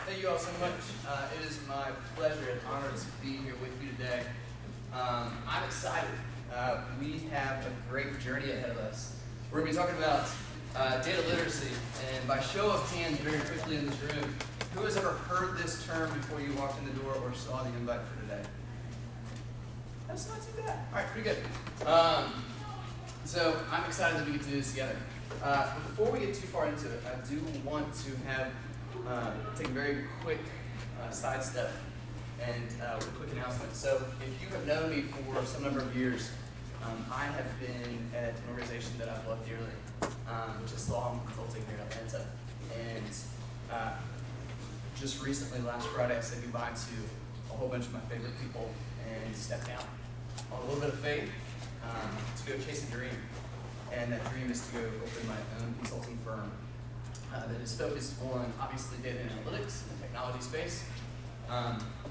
Thank you all so much. It is my pleasure and honor to be here with you today. I'm excited. We have a great journey ahead of us. We're going to be talking about data literacy. And by show of hands, very quickly in this room, who has ever heard this term before you walked in the door or saw the invite for today? That's not too bad. All right, pretty good. So I'm excited that we get to do this together. But before we get too far into it, I do want to have take a very quick sidestep and with a quick announcement. So if you have known me for some number of years, I have been at an organization that I've loved dearly, which is Law Consulting here in Atlanta. And just recently, last Friday, I said goodbye to a whole bunch of my favorite people and stepped out on a little bit of faith to go chase a dream. And that dream is to go open my own consulting firm that is focused on, obviously, data and analytics in the technology space,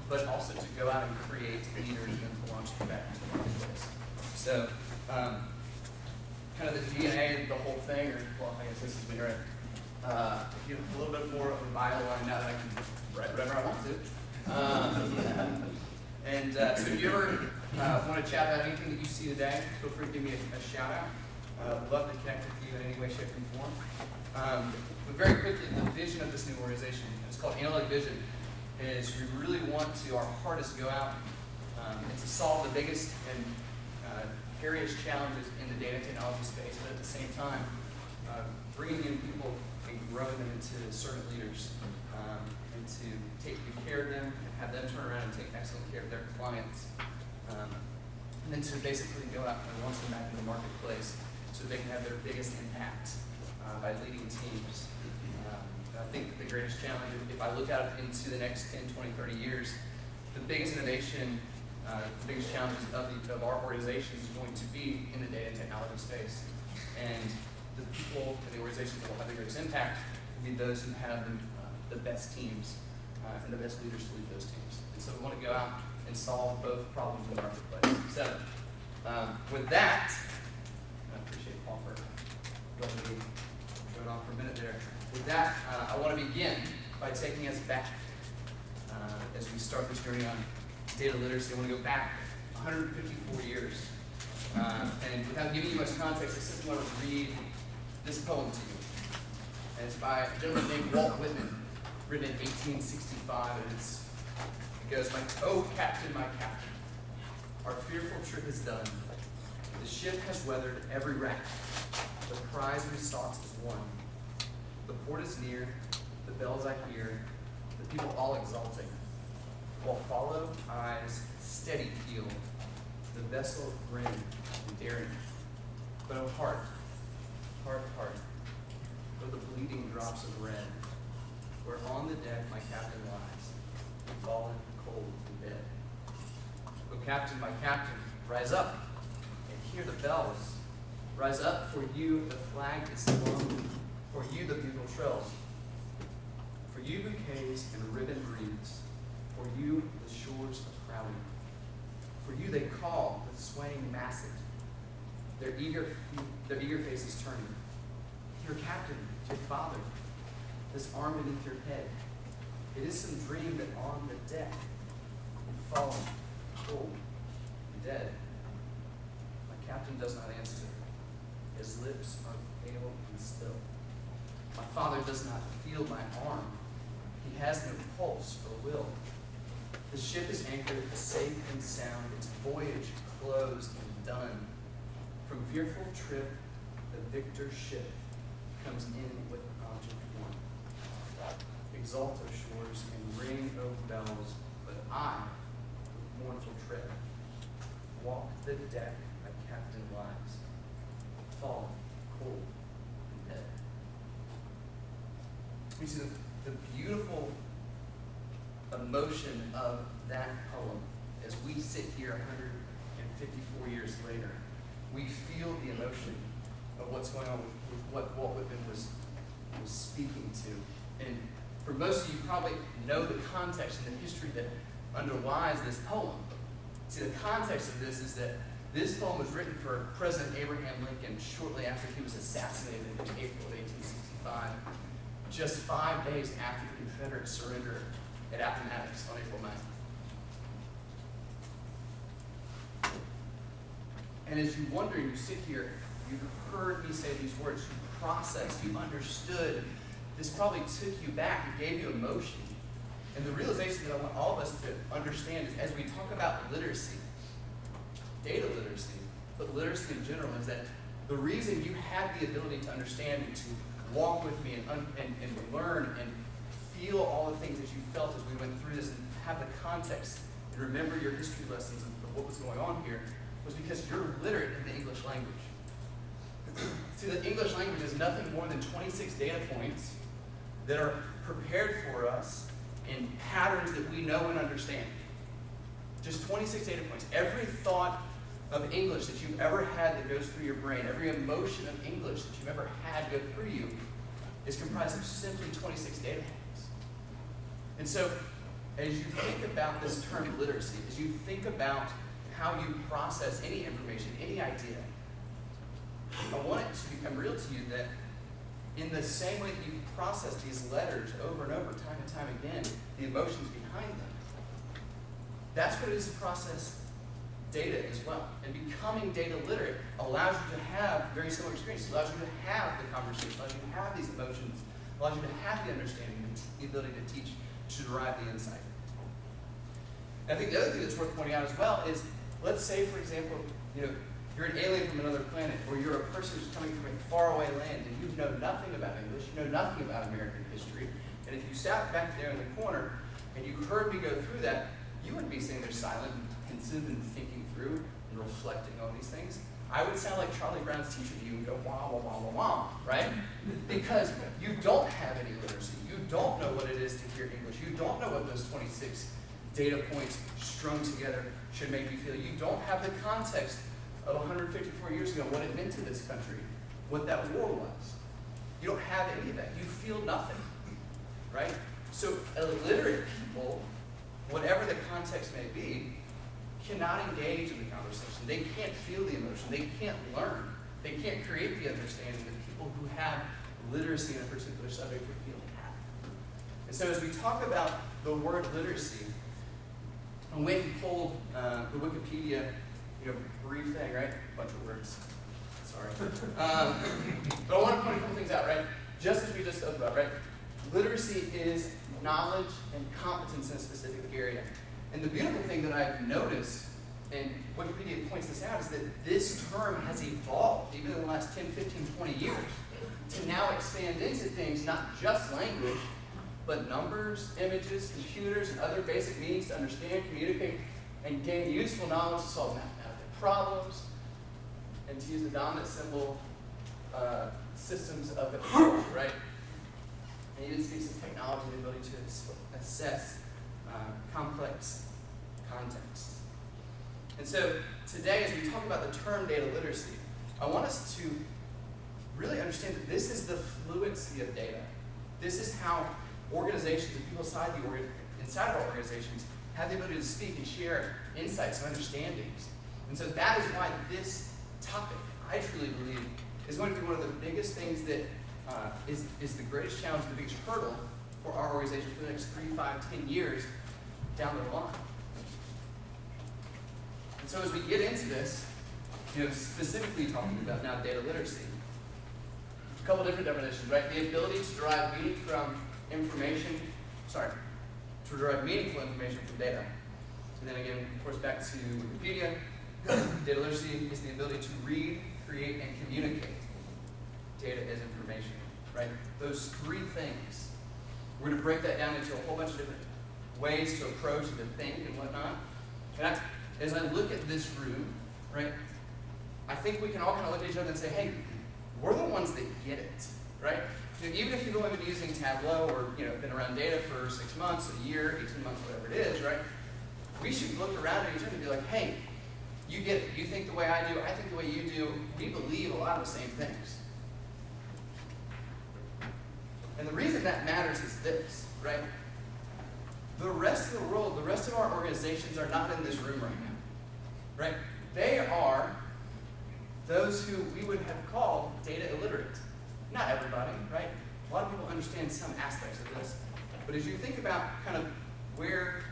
but also to go out and create leaders and to launch them back into the marketplace. So, kind of the DNA of the whole thing, or, well, I guess this is me, right? Give a little bit more of a bio line now that I can write whatever I want to. So if you ever want to chat about anything that you see today, feel free to give me a shout out. I'd love to connect with you in any way, shape, or form. But very quickly, the vision of this new organization, it's called Analytic Vision, is we really want to, our heart is to go out and to solve the biggest and scariest challenges in the data technology space, but at the same time, bringing in people and growing them into servant leaders, and to take good care of them and have them turn around and take excellent care of their clients. And then to basically go out and launch them back in the marketplace so they can have their biggest impact by leading teams. I think the greatest challenge, if I look out into the next 10, 20, 30 years, the biggest innovation, the biggest challenges of our organizations is going to be in the data and technology space. And the people and the organizations that will have the greatest impact will be those who have the best teams and the best leaders to lead those teams. And so we want to go out and solve both problems in the marketplace. So, with that, I appreciate Paul for letting me go on for a minute there. With that, I want to begin by taking us back as we start this journey on data literacy. I want to go back 154 years. And without giving you much context, I simply want to read this poem to you. And it's by a gentleman named Walt Whitman, written in 1865. And it goes like, "Oh, Captain, my Captain, our fearful trip is done. The ship has weathered every wreck. The prize we sought is won. The port is near, the bells I hear, the people all exulting. While follow eyes steady keel, the vessel grim and daring. But oh heart, heart, heart, oh the bleeding drops of red, where on the deck my captain lies, fallen, cold, and dead. Oh Captain, my Captain, rise up and hear the bells. Rise up, for you the flag is flung, for you the bugle trills, for you bouquets and ribbon wreaths, for you the shores are crowding. For you they call with swaying masses, their eager faces turning. Your captain, your father, this arm beneath your head. It is some dream that on the deck, and fallen, cold, and dead. My captain does not answer. His lips are pale and still. My father does not feel my arm. He has no pulse or will. The ship is anchored safe and sound, its voyage closed and done. From fearful trip, the victor ship comes in with object won. Exalt, O shores, and ring, O bells, but I, with mournful tread, walk the deck a captain lies, fallen, cold, and dead. We see the beautiful emotion of that poem as we sit here 154 years later. We feel the emotion of what's going on with what Walt Whitman was speaking to. And for most of you probably know the context and the history that underlies this poem. See, the context of this is that this poem was written for President Abraham Lincoln shortly after he was assassinated in April of 1865. just 5 days after the Confederate surrender at Appomattox on April 9th. And as you wonder, you sit here, you heard me say these words, you processed, you understood. This probably took you back, it gave you emotion. And the realization that I want all of us to understand is as we talk about literacy, data literacy, but literacy in general, is that the reason you had the ability to understand and to walk with me and learn and feel all the things that you felt as we went through this and have the context and remember your history lessons of what was going on here was because you're literate in the English language. See, the English language is nothing more than 26 data points that are prepared for us in patterns that we know and understand. Just 26 data points. Every thought of English that you've ever had that goes through your brain, every emotion of English that you've ever had go through you is comprised of simply 26 data points. And so, as you think about this term literacy, as you think about how you process any information, any idea, I want it to become real to you that in the same way that you process these letters over and over, time and time again, the emotions behind them, that's what it is to process data as well. And becoming data literate allows you to have very similar experiences, allows you to have the conversation, allows you to have these emotions, allows you to have the understanding, the ability to teach, to derive the insight. And I think the other thing that's worth pointing out as well is, let's say, for example, you're an alien from another planet, or you're a person who's coming from a faraway land, and you know nothing about English, you know nothing about American history, and if you sat back there in the corner and you heard me go through that, you wouldn't be sitting there silent and considered and thinking through and reflecting on these things. I would sound like Charlie Brown's teacher to you and go wah, wah, wah, wah, wah, right? Because you don't have any literacy. You don't know what it is to hear English. You don't know what those 26 data points strung together should make you feel. You don't have the context of 154 years ago, what it meant to this country, what that war was. You don't have any of that. You feel nothing, right? So illiterate people, whatever the context may be, cannot engage in the conversation. They can't feel the emotion. They can't learn. They can't create the understanding that people who have literacy in a particular subject would feel and have. And so as we talk about the word literacy, I went and pulled the Wikipedia brief thing, right? A bunch of words. Sorry. But I want to point a couple things out, right? Just as we just spoke about, right? Literacy is knowledge and competence in a specific area. And the beautiful thing that I've noticed, and Wikipedia points this out, is that this term has evolved, even in the last 10, 15, 20 years, to now expand into things, not just language, but numbers, images, computers, and other basic means to understand, communicate, and gain useful knowledge to solve mathematical problems, and to use the dominant symbol systems of the world, right? And even speaks of technology and the ability to assess complex contexts. And so today, as we talk about the term data literacy, I want us to really understand that this is the fluency of data. This is how organizations and people inside of our organizations have the ability to speak and share insights and understandings. And so that is why this topic, I truly believe, is going to be one of the biggest things that is the greatest challenge, the biggest hurdle for our organization for the next 3, 5, 10 years down the line. And so as we get into this, specifically talking about now data literacy, a couple different definitions, right? The ability to derive meaningful information from data. And then again, of course, back to Wikipedia, data literacy is the ability to read, create, and communicate data as information, right? Those three things. We're going to break that down into a whole bunch of different ways to approach and to think and whatnot. And as I look at this room, right, I think we can all kind of look at each other and say, hey, we're the ones that get it, right? Even if you've only been using Tableau or been around data for 6 months, a year, 18 months, whatever it is, right? We should look around at each other and be like, hey, you get it. You think the way I do. I think the way you do. We believe a lot of the same things. And the reason that matters is this, right? The rest of the world, the rest of our organizations are not in this room right now, right? They are those who we would have called data illiterate. Not everybody, right? A lot of people understand some aspects of this. But as you think about kind of where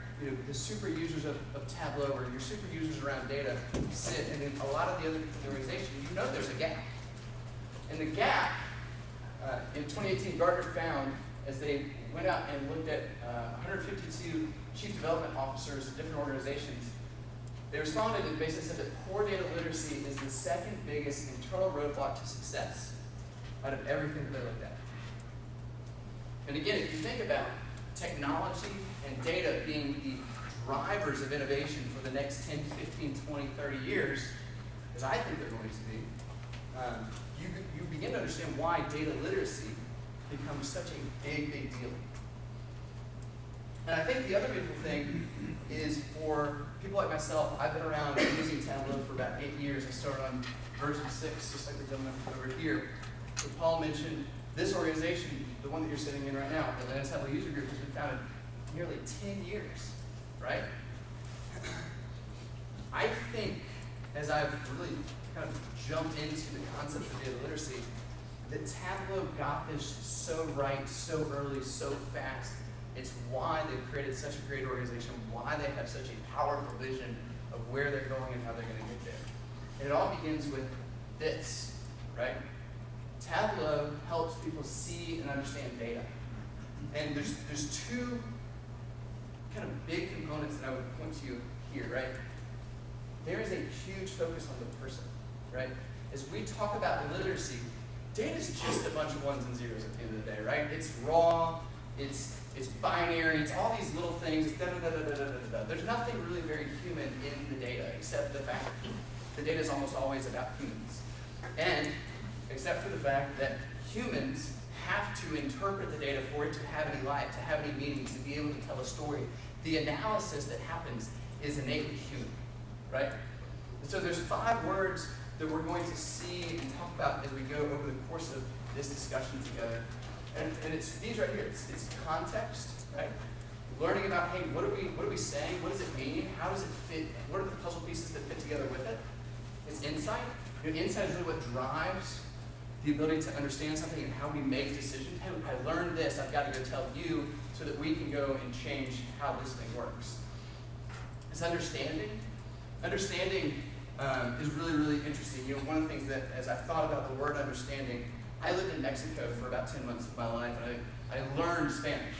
the super users of Tableau or your super users around data sit, and in a lot of the other people in the organization, you know there's a gap. And the gap, in 2018, Gartner found, as they went out and looked at 152 chief development officers of different organizations, they responded and basically said that poor data literacy is the second biggest internal roadblock to success out of everything that they looked at. And again, if you think about technology and data being the drivers of innovation for the next 10, 15, 20, 30 years, as I think they're going to be, you begin to understand why data literacy becomes such a big, big deal. And I think the other beautiful thing is for people like myself, I've been around using Tableau for about 8 years. I started on version 6, just like the gentleman over here. So Paul mentioned this organization, the one that you're sitting in right now, the Atlanta Tableau User Group, has been founded nearly 10 years, right? I think, as I've really kind of jumped into the concept of data literacy, that Tableau got this so right, so early, so fast. It's why they've created such a great organization, why they have such a powerful vision of where they're going and how they're going to get there. And it all begins with this, right? Tableau helps people see and understand data. And there's two kind of big components that I would point to here, right? There is a huge focus on the person, right? As we talk about literacy, data is just a bunch of ones and zeros at the end of the day, right? It's raw, it's binary, it's all these little things, There's nothing really very human in the data, except the fact that the data is almost always about humans. And except for the fact that humans have to interpret the data for it to have any life, to have any meaning, to be able to tell a story. The analysis that happens is innately human, right? And so there's 5 words that we're going to see and talk about as we go over the course of this discussion together. And it's these right here. It's context, right? Learning about, hey, what are we saying? What does it mean? How does it fit? What are the puzzle pieces that fit together with it? It's insight. Insight is really what drives the ability to understand something and how we make decisions. Hey, I learned this. I've got to go tell you so that we can go and change how this thing works. It's understanding. Understanding is really, really interesting. One of the things that, as I thought about the word understanding, I lived in Mexico for about 10 months of my life, and I learned Spanish.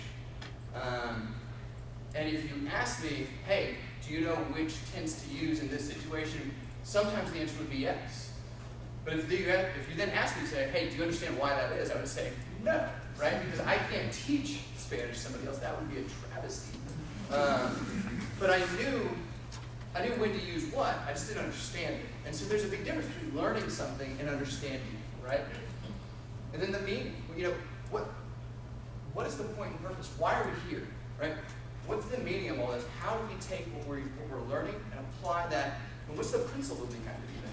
And if you ask me, hey, do you know which tense to use in this situation? Sometimes the answer would be yes. But if you then ask me to say, hey, do you understand why that is? I would say no, right? Because I can't teach Spanish to somebody else. That would be a travesty. But I knew when to use what. I just didn't understand it. And so there's a big difference between learning something and understanding it, right? And then the meaning. What is the point and purpose? Why are we here, right? What's the meaning of all this? How do we take what we're learning and apply that? And what's the principle behind it even?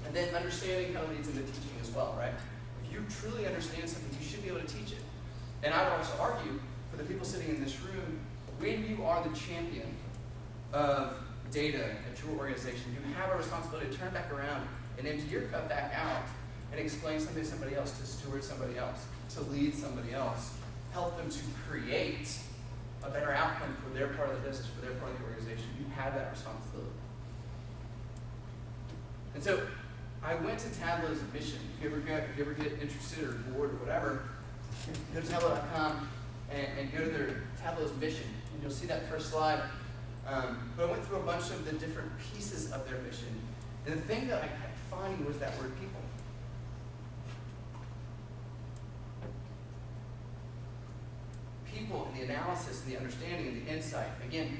And then understanding kind of leads into teaching as well, right? If you truly understand something, you should be able to teach it. And I would also argue, for the people sitting in this room, when you are the champion of data at your organization, you have a responsibility to turn back around and empty your cup back out and explain something to somebody else, to steward somebody else, to lead somebody else, help them to create a better outcome for their part of the business, for their part of the organization. You have that responsibility. And so I went to Tableau's mission. If you ever get interested or bored or whatever, go to Tableau.com and go to their Tableau's mission. And you'll see that first slide. But I went through a bunch of the different pieces of their mission. And the thing that I kept finding was that word people. People and the analysis and the understanding and the insight. Again,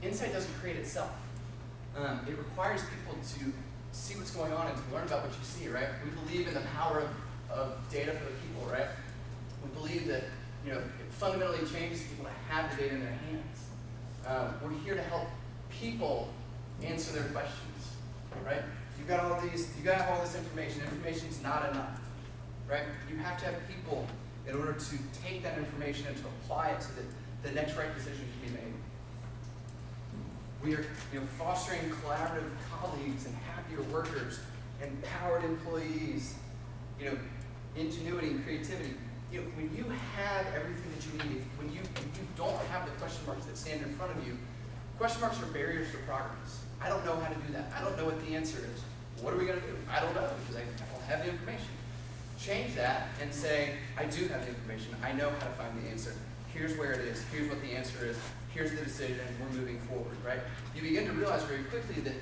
insight doesn't create itself. It requires people to see what's going on and to learn about what you see, right? We believe in the power of data for the people, right? We believe that it fundamentally changes people to have the data in their hands. We're here to help people answer their questions, right? You got all this information. Information's not enough, right? You have to have people in order to take that information and to apply it so that the next right decision can be made. We are fostering collaborative colleagues and happier workers, empowered employees, ingenuity and creativity. when you have everything that you need, when you don't have the question marks that stand in front of you, question marks are barriers to progress. I don't know how to do that. I don't know what the answer is. What are we going to do? I don't know because I don't have the information. Change that and say, I do have the information. I know how to find the answer. Here's where it is. Here's what the answer is. Here's the decision. We're moving forward, right? You begin to realize very quickly that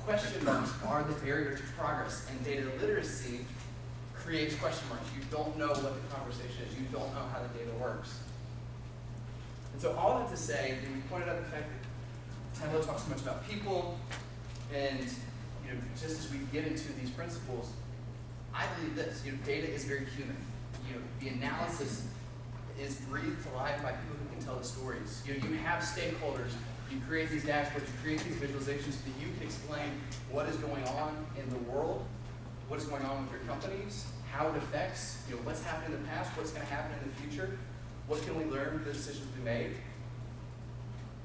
question marks are the barrier to progress, and data literacy creates question marks. You don't know what the conversation is. You don't know how the data works. And so all that to say, we pointed out the fact that Tableau talks so much about people, and just as we get into these principles, I believe this, data is very human. The analysis is breathed to life by people who can tell the stories. You have stakeholders. You create these dashboards, you create these visualizations so that you can explain what is going on in the world, what is going on with your companies, how it affects, what's happened in the past, what's going to happen in the future, what can we learn from the decisions we made.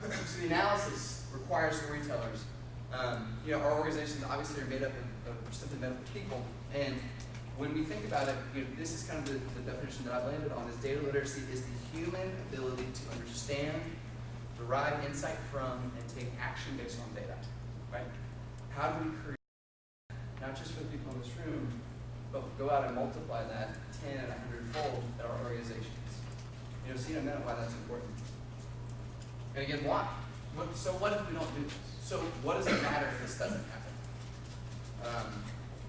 So the analysis requires storytellers. Our organizations obviously are made up of sentimental people, and when we think about it, this is kind of the definition that I've landed on, is data literacy is the human ability to understand, derive insight from, and take action based on data, right? How do we create, not just for the people in this room, but go out and multiply that 10 and 100-fold at our organizations? See in a minute why that's important. And again, why? So what if we don't do this? So what does it matter if this doesn't happen?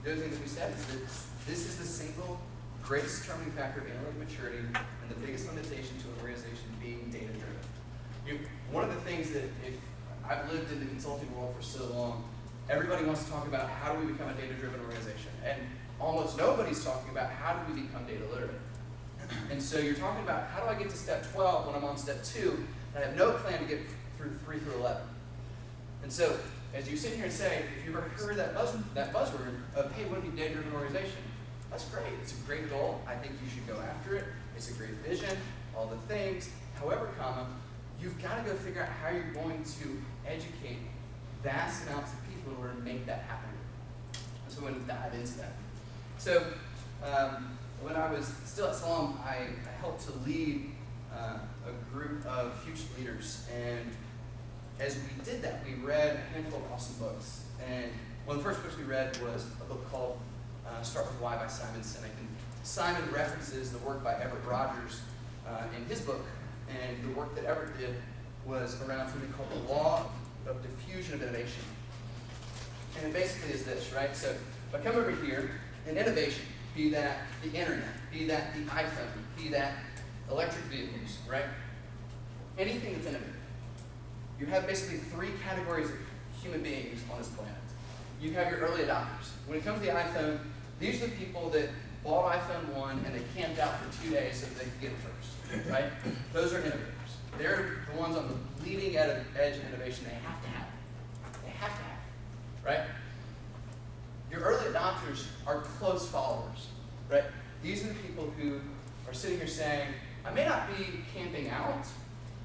The other thing that we said is that this is the single greatest determining factor of analytic maturity and the biggest limitation to an organization being data-driven. One of the things that I've lived in the consulting world for so long, everybody wants to talk about how do we become a data-driven organization, and almost nobody's talking about how do we become data literate. And so you're talking about how do I get to step 12 when I'm on step 2, and I have no plan to get through 3 through 11. And so as you sit here and say, if you've ever heard that buzzword of, hey, what would be a data-driven organization? That's great. It's a great goal. I think you should go after it. It's a great vision, all the things. However, you've got to go figure out how you're going to educate vast amounts of people in order to make that happen. So we're going to dive into that. So when I was still at Salem, I helped to lead a group of future leaders. And as we did that, we read a handful of awesome books. And one of the first books we read was a book called Start With Why by Simon Sinek. And Simon references the work by Everett Rogers in his book. And the work that Everett did was around something called the law of diffusion of innovation. And it basically is this, right? So if I come over here, an innovation, be that the internet, be that the iPhone, be that electric vehicles, right? Anything that's innovative. You have basically 3 categories of human beings on this planet. You have your early adopters. When it comes to the iPhone, these are the people that bought iPhone 1 and they camped out for 2 days so that they could get it first, right? Those are innovators. They're the ones on the leading edge of innovation. They have to have it. They have to have it, right? Your early adopters are close followers, right? These are the people who are sitting here saying, I may not be camping out,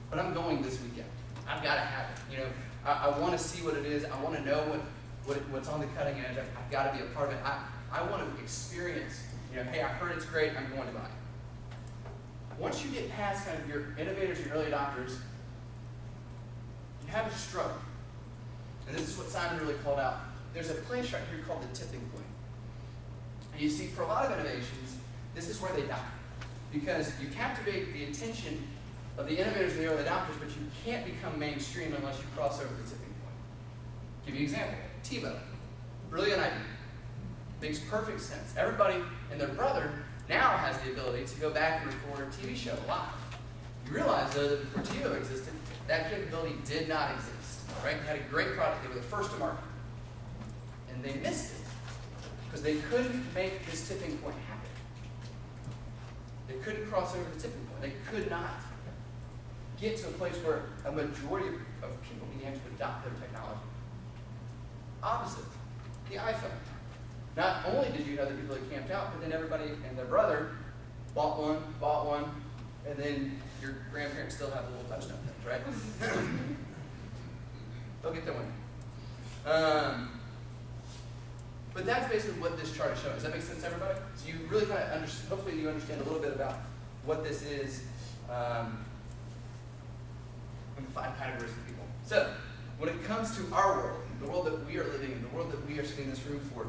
but I'm going this weekend. I've got to have it. I want to see what it is. I want to know what's on the cutting edge. I've got to be a part of it. I want to experience, hey, I heard it's great. I'm going to buy it. Once you get past kind of your innovators, your early adopters, you have a struggle. And this is what Simon really called out. There's a place right here called the tipping point. And you see, for a lot of innovations, this is where they die. Because you captivate the attention of the innovators and the early adopters, but you can't become mainstream unless you cross over the tipping point. Give you an example. Tableau. Brilliant idea. Makes perfect sense. Everybody and their brother now has the ability to go back and record a TV show live. You realize, though, that before Tableau existed, that capability did not exist. Right? They had a great product. They were the first to market. And they missed it because they couldn't make this tipping point happen. They couldn't cross over the tipping point. They could not get to a place where a majority of people began to adopt their technology. Opposite, the iPhone. Not only did you have the people that camped out, but then everybody and their brother bought one, and then your grandparents still have the little touch notes, right? They'll get their one. But that's basically what this chart is showing. Does that make sense to everybody? So you really kind of understand, hopefully you understand a little bit about what this is in 5 categories of people. So, when it comes to our world, the world that we are living in, the world that we are sitting in this room for,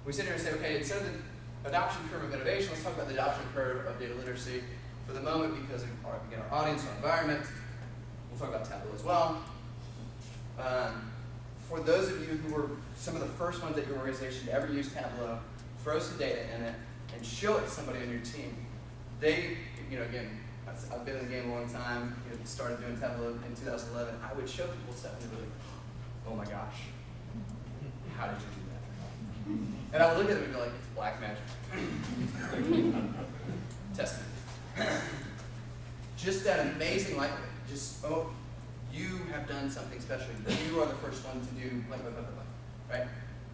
we sit here and say, okay, instead of the adoption curve of innovation, let's talk about the adoption curve of data literacy for the moment because of our audience, our environment. We'll talk about Tableau as well. For those of you who were some of the first ones at your organization to ever use Tableau, throw some data in it and show it to somebody on your team. They, again, I've been in the game a long time, started doing Tableau in 2011. I would show people stuff and they'd be like, oh my gosh, how did you do that? And I would look at them and be like, it's black magic. Test me. Just that amazing light, just, oh, you have done something special. You are the first one to do blah, blah, blah, blah, blah, right?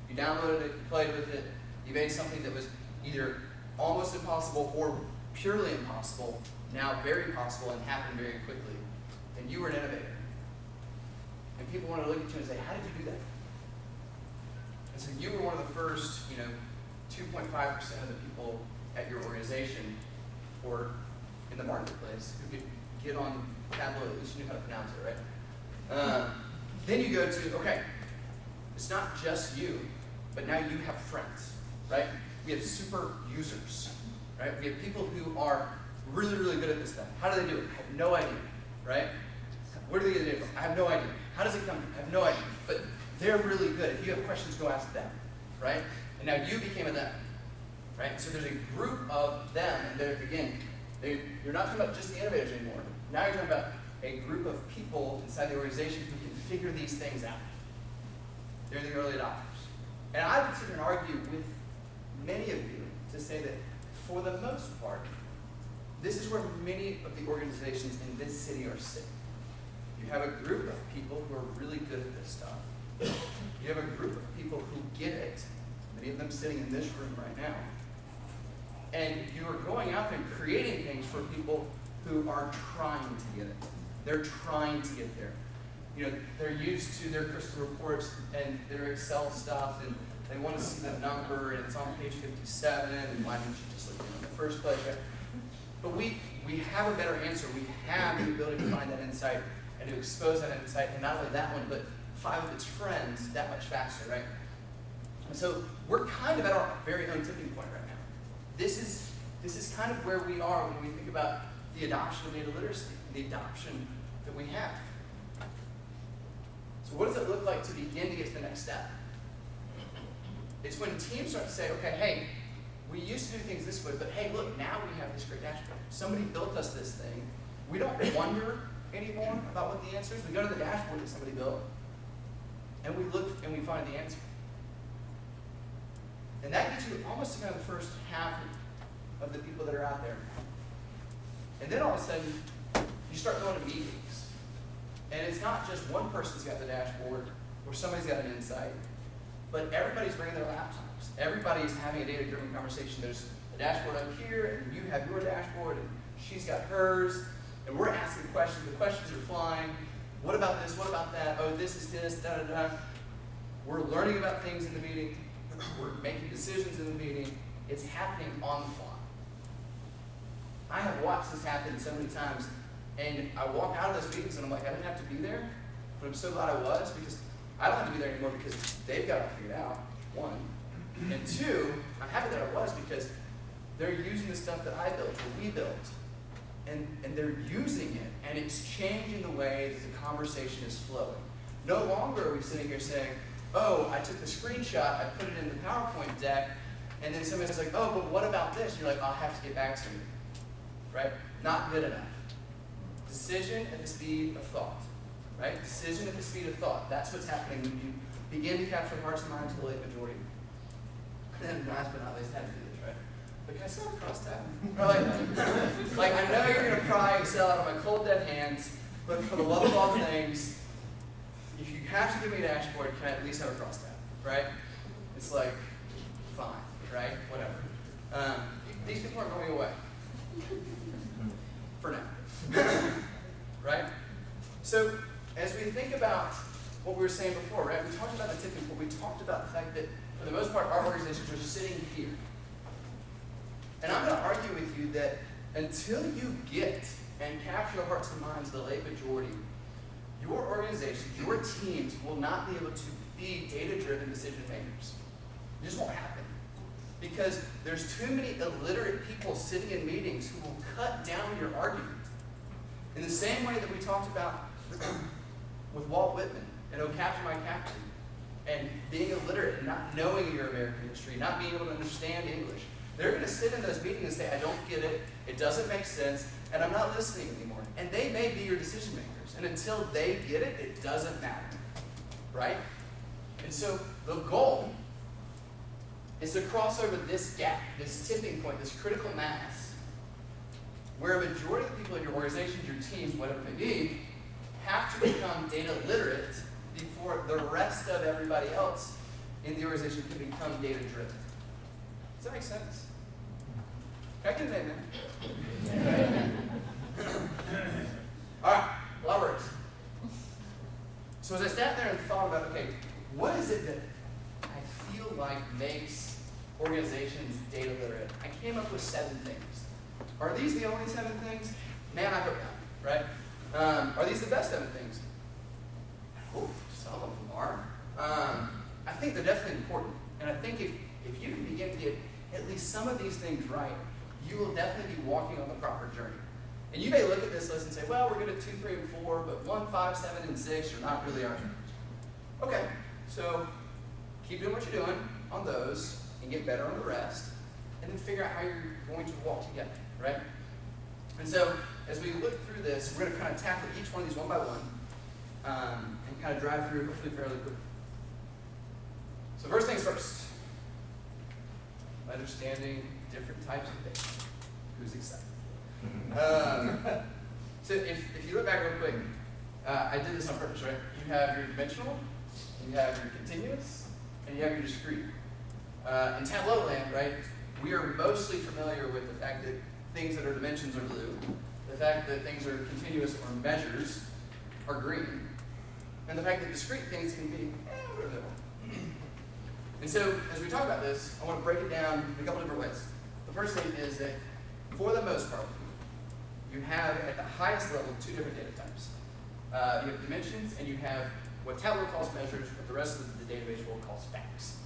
You downloaded it, you played with it, you made something that was either almost impossible or purely impossible, now very possible and happened very quickly. And you were an innovator. And people want to look at you and say, how did you do that? And so you were one of the first, 2.5% of the people at your organization or in the marketplace who could get on Tableau, at least you knew how to pronounce it, right? Then you go to, okay, it's not just you, but now you have friends, right? We have super users, right? We have people who are really, really good at this stuff. How do they do it? I have no idea, right? Where do they get it from? I have no idea. How does it come from? I have no idea. But they're really good. If you have questions, go ask them, right? And now you became a them, right? So there's a group of them, and they're, again, you're not talking about just the innovators anymore. Now you're talking about a group of people inside the organization who can figure these things out. They're the early adopters. And I would sit here and argue with many of you to say that for the most part, this is where many of the organizations in this city are sitting. You have a group of people who are really good at this stuff. You have a group of people who get it, many of them sitting in this room right now. And you are going out there and creating things for people who are trying to get it. They're trying to get there. They're used to their crystal reports and their Excel stuff, and they want to see the number, and it's on page 57, and why didn't you just look at it in the first place? Right? But we have a better answer. We have the ability to find that insight and to expose that insight, and not only that one, but 5 of its friends that much faster, right? And so we're kind of at our very own tipping point right now. This is kind of where we are when we think about the adoption of data literacy, the adoption that we have. So what does it look like to begin to get to the next step? It's when teams start to say, okay, hey, we used to do things this way, but hey, look, now we have this great dashboard. Somebody built us this thing. We don't wonder anymore about what the answer is. We go to the dashboard that somebody built, and we look and we find the answer. And that gets you almost to kind of the first half of the people that are out there. And then all of a sudden, you start going to meetings. And it's not just one person's got the dashboard or somebody's got an insight, but everybody's bringing their laptops. Everybody's having a data-driven conversation. There's a dashboard up here, and you have your dashboard, and she's got hers, and we're asking questions. The questions are flying. What about this? What about that? Oh, this is this, da-da-da. We're learning about things in the meeting. We're making decisions in the meeting. It's happening on the fly. I have watched this happen so many times, and I walk out of those meetings and I'm like, I didn't have to be there, but I'm so glad I was, because I don't have to be there anymore because they've got it figured out, 1. And 2, I'm happy that I was because they're using the stuff that I built, or we built, and they're using it, and it's changing the way that the conversation is flowing. No longer are we sitting here saying, oh, I took the screenshot, I put it in the PowerPoint deck, and then somebody's like, oh, but what about this? And you're like, I'll have to get back to you. Right? Not good enough. Decision at the speed of thought. Right? Decision at the speed of thought. That's what's happening when you begin to capture hearts and minds of the late majority. And then last but not least, how to do this, right? But can I still cross tab? Like, I know you're going to pry Excel out of my cold, dead hands, but for the love of all things, if you have to give me a dashboard, can I at least have a cross tab, right? It's like, fine, right? Whatever. These people aren't going away. For now. Right? So, as we think about what we were saying before, right? We talked about the tipping point. We talked about the fact that, for the most part, our organizations are sitting here. And I'm going to argue with you that until you get and capture the hearts and minds of the late majority, your organization, your teams will not be able to be data-driven decision makers. It just won't happen. Because there's too many illiterate people sitting in meetings who will cut down your argument. In the same way that we talked about with Walt Whitman and Oh Captain, My Captain, and being illiterate and not knowing your American history, not being able to understand English. They're going to sit in those meetings and say, I don't get it, it doesn't make sense, and I'm not listening anymore. And they may be your decision makers. And until they get it, it doesn't matter. Right? And so the goal is to cross over this gap, this tipping point, this critical mass, where a majority of the people in your organization, your teams, whatever it may be, have to become data literate before the rest of everybody else in the organization can become data driven. Does that make sense? Can I get an amen? All right, a lot of words. So as I sat there and thought about, okay, what is it that I feel like makes organizations data literate? I came up with 7 things. Are these the only 7 things? Man, I hope not, right? Are these the best 7 things? Oh, some of them are. I think they're definitely important. And I think if you can begin to get at least some of these things right, you will definitely be walking on the proper journey. And you may look at this list and say, well, we're good at 2, 3, and 4, but 1, 5, 7, and 6 are not really our challenge. Okay, so keep doing what you're doing on those and get better on the rest, and then figure out how you're going to walk together, right? And so as we look through this, we're going to kind of tackle each one of these one by one and kind of drive through hopefully fairly quickly. So first things first, understanding different types of data. Who's excited? So if you look back real quick, I did this on purpose, right? You have your dimensional, you have your continuous, and you have your discrete. In Tableau land, right, we are mostly familiar with the fact that things that are dimensions are blue, the fact that things are continuous or measures are green, and the fact that discrete things can be over the middle. And so, as we talk about this, I want to break it down in a couple different ways. The first thing is that, for the most part, you have, at the highest level, 2 different data types. You have dimensions, and you have what Tableau calls measures, what the rest of the database world calls facts.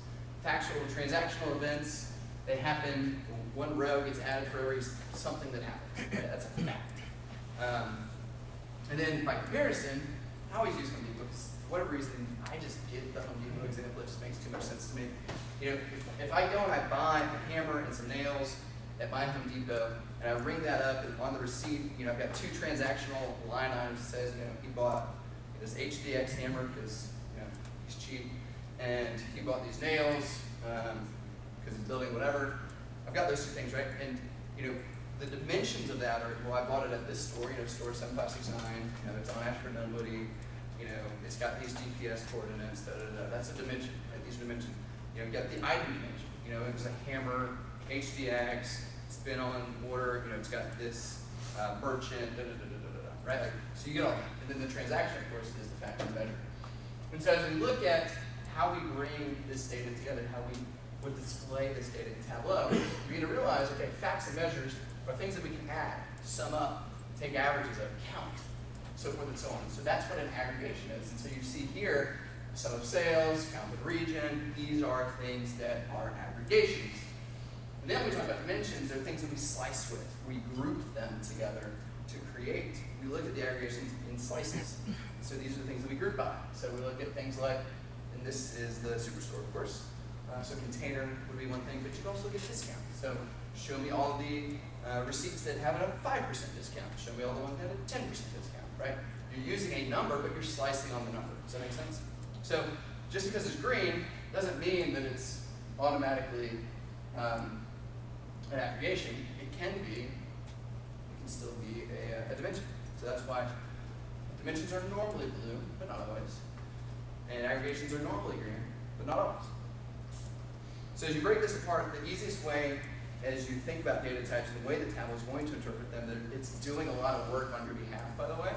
Factual, transactional events, they happen, one row gets added for every something that happens. Right? That's a fact. And then, by comparison, I always use Home Depot because, for whatever reason, I just get the Home Depot example. It just makes too much sense to me. You know, if I go and I buy a hammer and some nails at my Home Depot, and I ring that up, and on the receipt, you know, I've got 2 transactional line items that says, you know, he bought this HDX hammer because, you know, he's cheap, and he bought these nails because he's building whatever. I've got those 2 things, right? And, you know, the dimensions of that are, well, I bought it at this store, you know, store 7569, you know, it's on Ashford Dunwoody, you know, it's got these GPS coordinates, That's a dimension, right? These are dimensions. You know, you got the item dimension, you know, it was a hammer, HDX, it's been on order, you know, it's got this merchant, right? Like, so you get all that. And then the transaction, of course, is the fact and measure. And so as we look at how we bring this data together, how we would display this data in Tableau, you're going to realize, okay, facts and measures are things that we can add, sum up, take averages of, count, so forth and so on. So that's what an aggregation is. And so you see here, sum of sales, count with region, these are things that are aggregations. And then we talk about dimensions, they're things that we slice with. We group them together to create. We look at the aggregations in slices. So these are the things that we group by. So we look at things like, and this is the Superstore, of course. So container would be one thing, but you can also look at discount. So show me all the receipts that have a 5% discount. Show me all the ones that have a 10% discount, right? You're using a number, but you're slicing on the number. Does that make sense? So just because it's green doesn't mean that it's automatically an aggregation. It can still be a dimension. So that's why dimensions are normally blue, but not always. And aggregations are normally green, but not always. So as you break this apart, the easiest way as you think about data types and the way that Tableau is going to interpret them, it's doing a lot of work on your behalf, by the way.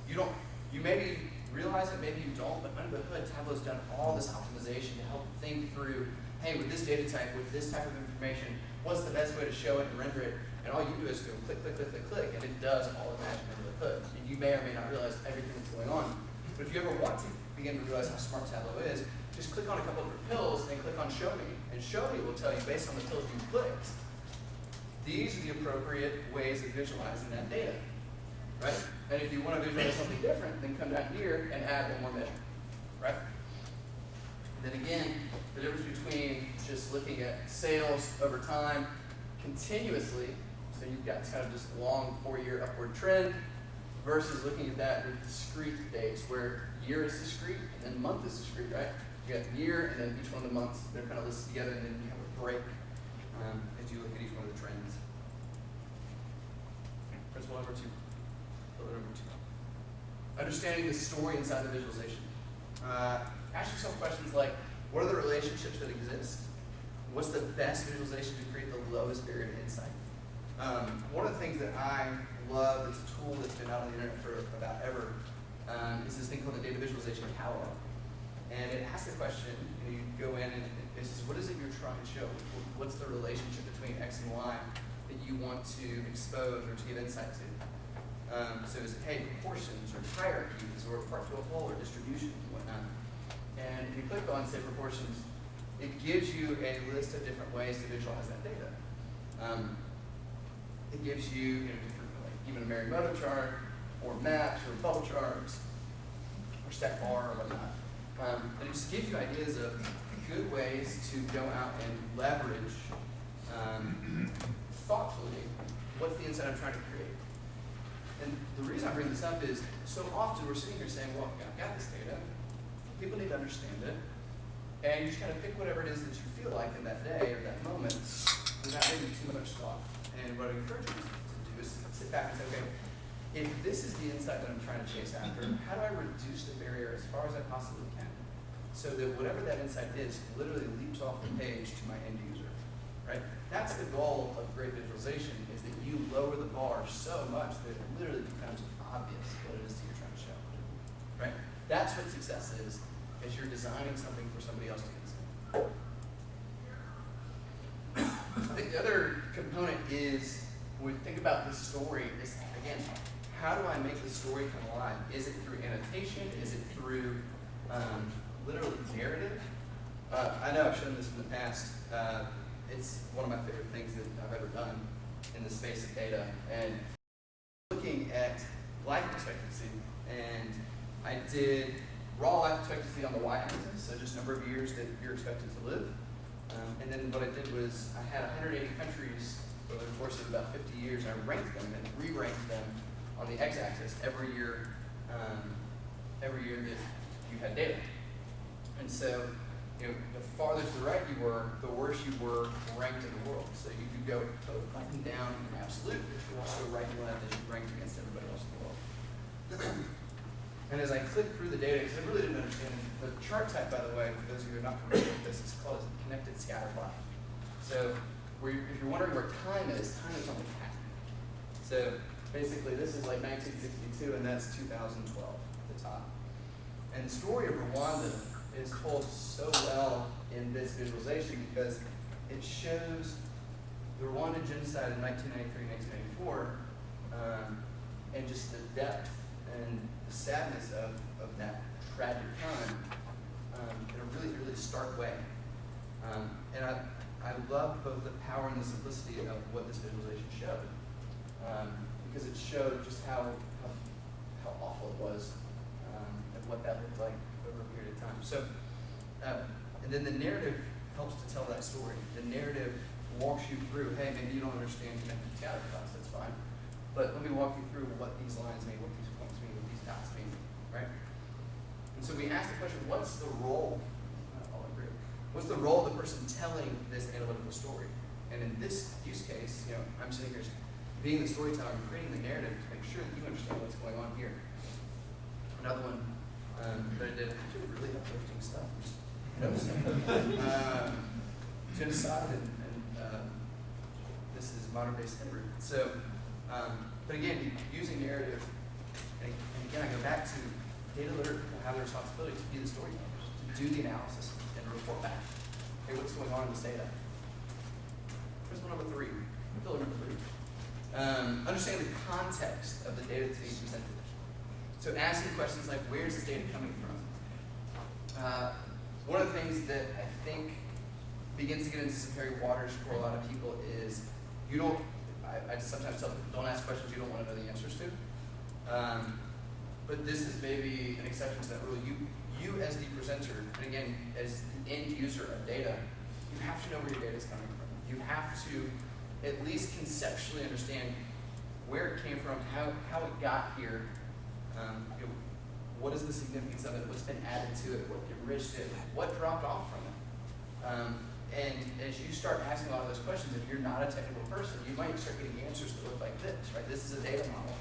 You maybe realize it, maybe you don't, but under the hood, Tableau's done all this optimization to help think through, hey, with this data type, with this type of information, what's the best way to show it and render it, and all you do is go click, click, click, click, click, and it does all imaginably could. And you may or may not realize everything that's going on. But if you ever want to begin to realize how smart Tableau is, just click on a couple of different pills and click on Show Me. And Show Me will tell you, based on the pills you clicked, these are the appropriate ways of visualizing that data. Right? And if you want to visualize something different, then come down here and add one more measure. Right? And then again, the difference between just looking at sales over time continuously, so you've got kind of just a long 4-year upward trend, versus looking at that with discrete dates, where year is discrete and then month is discrete, right? You got the year and then each one of the months, they're kind of listed together, and then you have a break as you look at each one of the trends. Principle number 2. Understanding the story inside the visualization. Ask yourself questions like, what are the relationships that exist? What's the best visualization to create the lowest barrier to insight? One of the things that I love, that's a tool that's been out on the internet for about ever, is this thing called the data visualization catalog. And it asks the question, you go in and it says, what is it you're trying to show? What's the relationship between X and Y that you want to expose or to give insight to? So is it, hey, proportions or hierarchies or part to a whole or distribution and whatnot? And if you click on, say, proportions, it gives you a list of different ways to visualize that data. It gives you, different, like even a Marimoto chart, or maps, or bubble charts, or stack bar, or whatnot. And it just gives you ideas of good ways to go out and leverage thoughtfully what's the insight I'm trying to create. And the reason I bring this up is so often we're sitting here saying, well, I've got this data, people need to understand it, and you just kind of pick whatever it is that you feel like in that day or that moment without maybe too much thought. And what I encourage you to do is sit back and say, okay, if this is the insight that I'm trying to chase after, how do I reduce the barrier as far as I possibly can, so that whatever that insight is literally leaps off the page to my end user, right? That's the goal of great visualization, is that you lower the bar so much that it literally becomes obvious what it is that you're trying to show, right? That's what success is you're designing something for somebody else to consume. I think the other component is, when we think about this story, is, again, how do I make the story come alive? Is it through annotation? Is it through literally narrative? I know I've shown this in the past. It's one of my favorite things that I've ever done in the space of data. And looking at life expectancy, and I did raw life expectancy on the y-axis, so just number of years that you're expected to live. And then what I did was I had 180 countries over the course of about 50 years, and I ranked them and re-ranked them on the x-axis every year that you had data. And so, the farther to the right you were, the worse you were ranked in the world. So you could go both up and down in absolute, but you also right and left as you ranked against everybody else in the world. And as I clicked through the data, because I really didn't understand the chart type, by the way, for those of you who are not familiar with this, it's called a connected scatter plot. So if you're wondering where time is on the cat. So basically, this is like 1962, and that's 2012 at the top. And the story of Rwanda is told so well in this visualization because it shows the Rwandan genocide in 1993, 1994, and just the depth and the sadness of that tragic time in a really, really stark way. And I love both the power and the simplicity of what this visualization showed, because it showed just how awful it was and what that looked like over a period of time. So, and then the narrative helps to tell that story. The narrative walks you through, hey, maybe you don't understand connected scatter plots, that's fine. But let me walk you through what these lines mean, what these points mean, what these dots mean, right? And so we ask the question, what's the role? I'll agree. What's the role of the person telling this analytical story? And in this use case, I'm sitting here being the storyteller and creating the narrative to make sure that you understand what's going on here. Another one that I did, really uplifting stuff. Just noticing. Genocide and this is modern-day slavery. So, but again, using narrative, and again, I go back to data literate people have the responsibility to be the storytellers, to do the analysis and report back. Hey, what's going on in this data? Principle number 3, pillar number 3. Understand the context of the data that's being presented. So asking questions like, where's this data coming from? One of the things that I think begins to get into some hairy waters for a lot of people is I sometimes tell people, don't ask questions you don't want to know the answers to. But this is maybe an exception to that rule. You as the presenter, and again, as the end user of data, you have to know where your data is coming from. You have to at least conceptually understand where it came from, how it got here, what is the significance of it, what's been added to it, what enriched it, what dropped off from it. And as you start asking a lot of those questions, if you're not a technical person, you might start getting answers that look like this, right? This is a data model.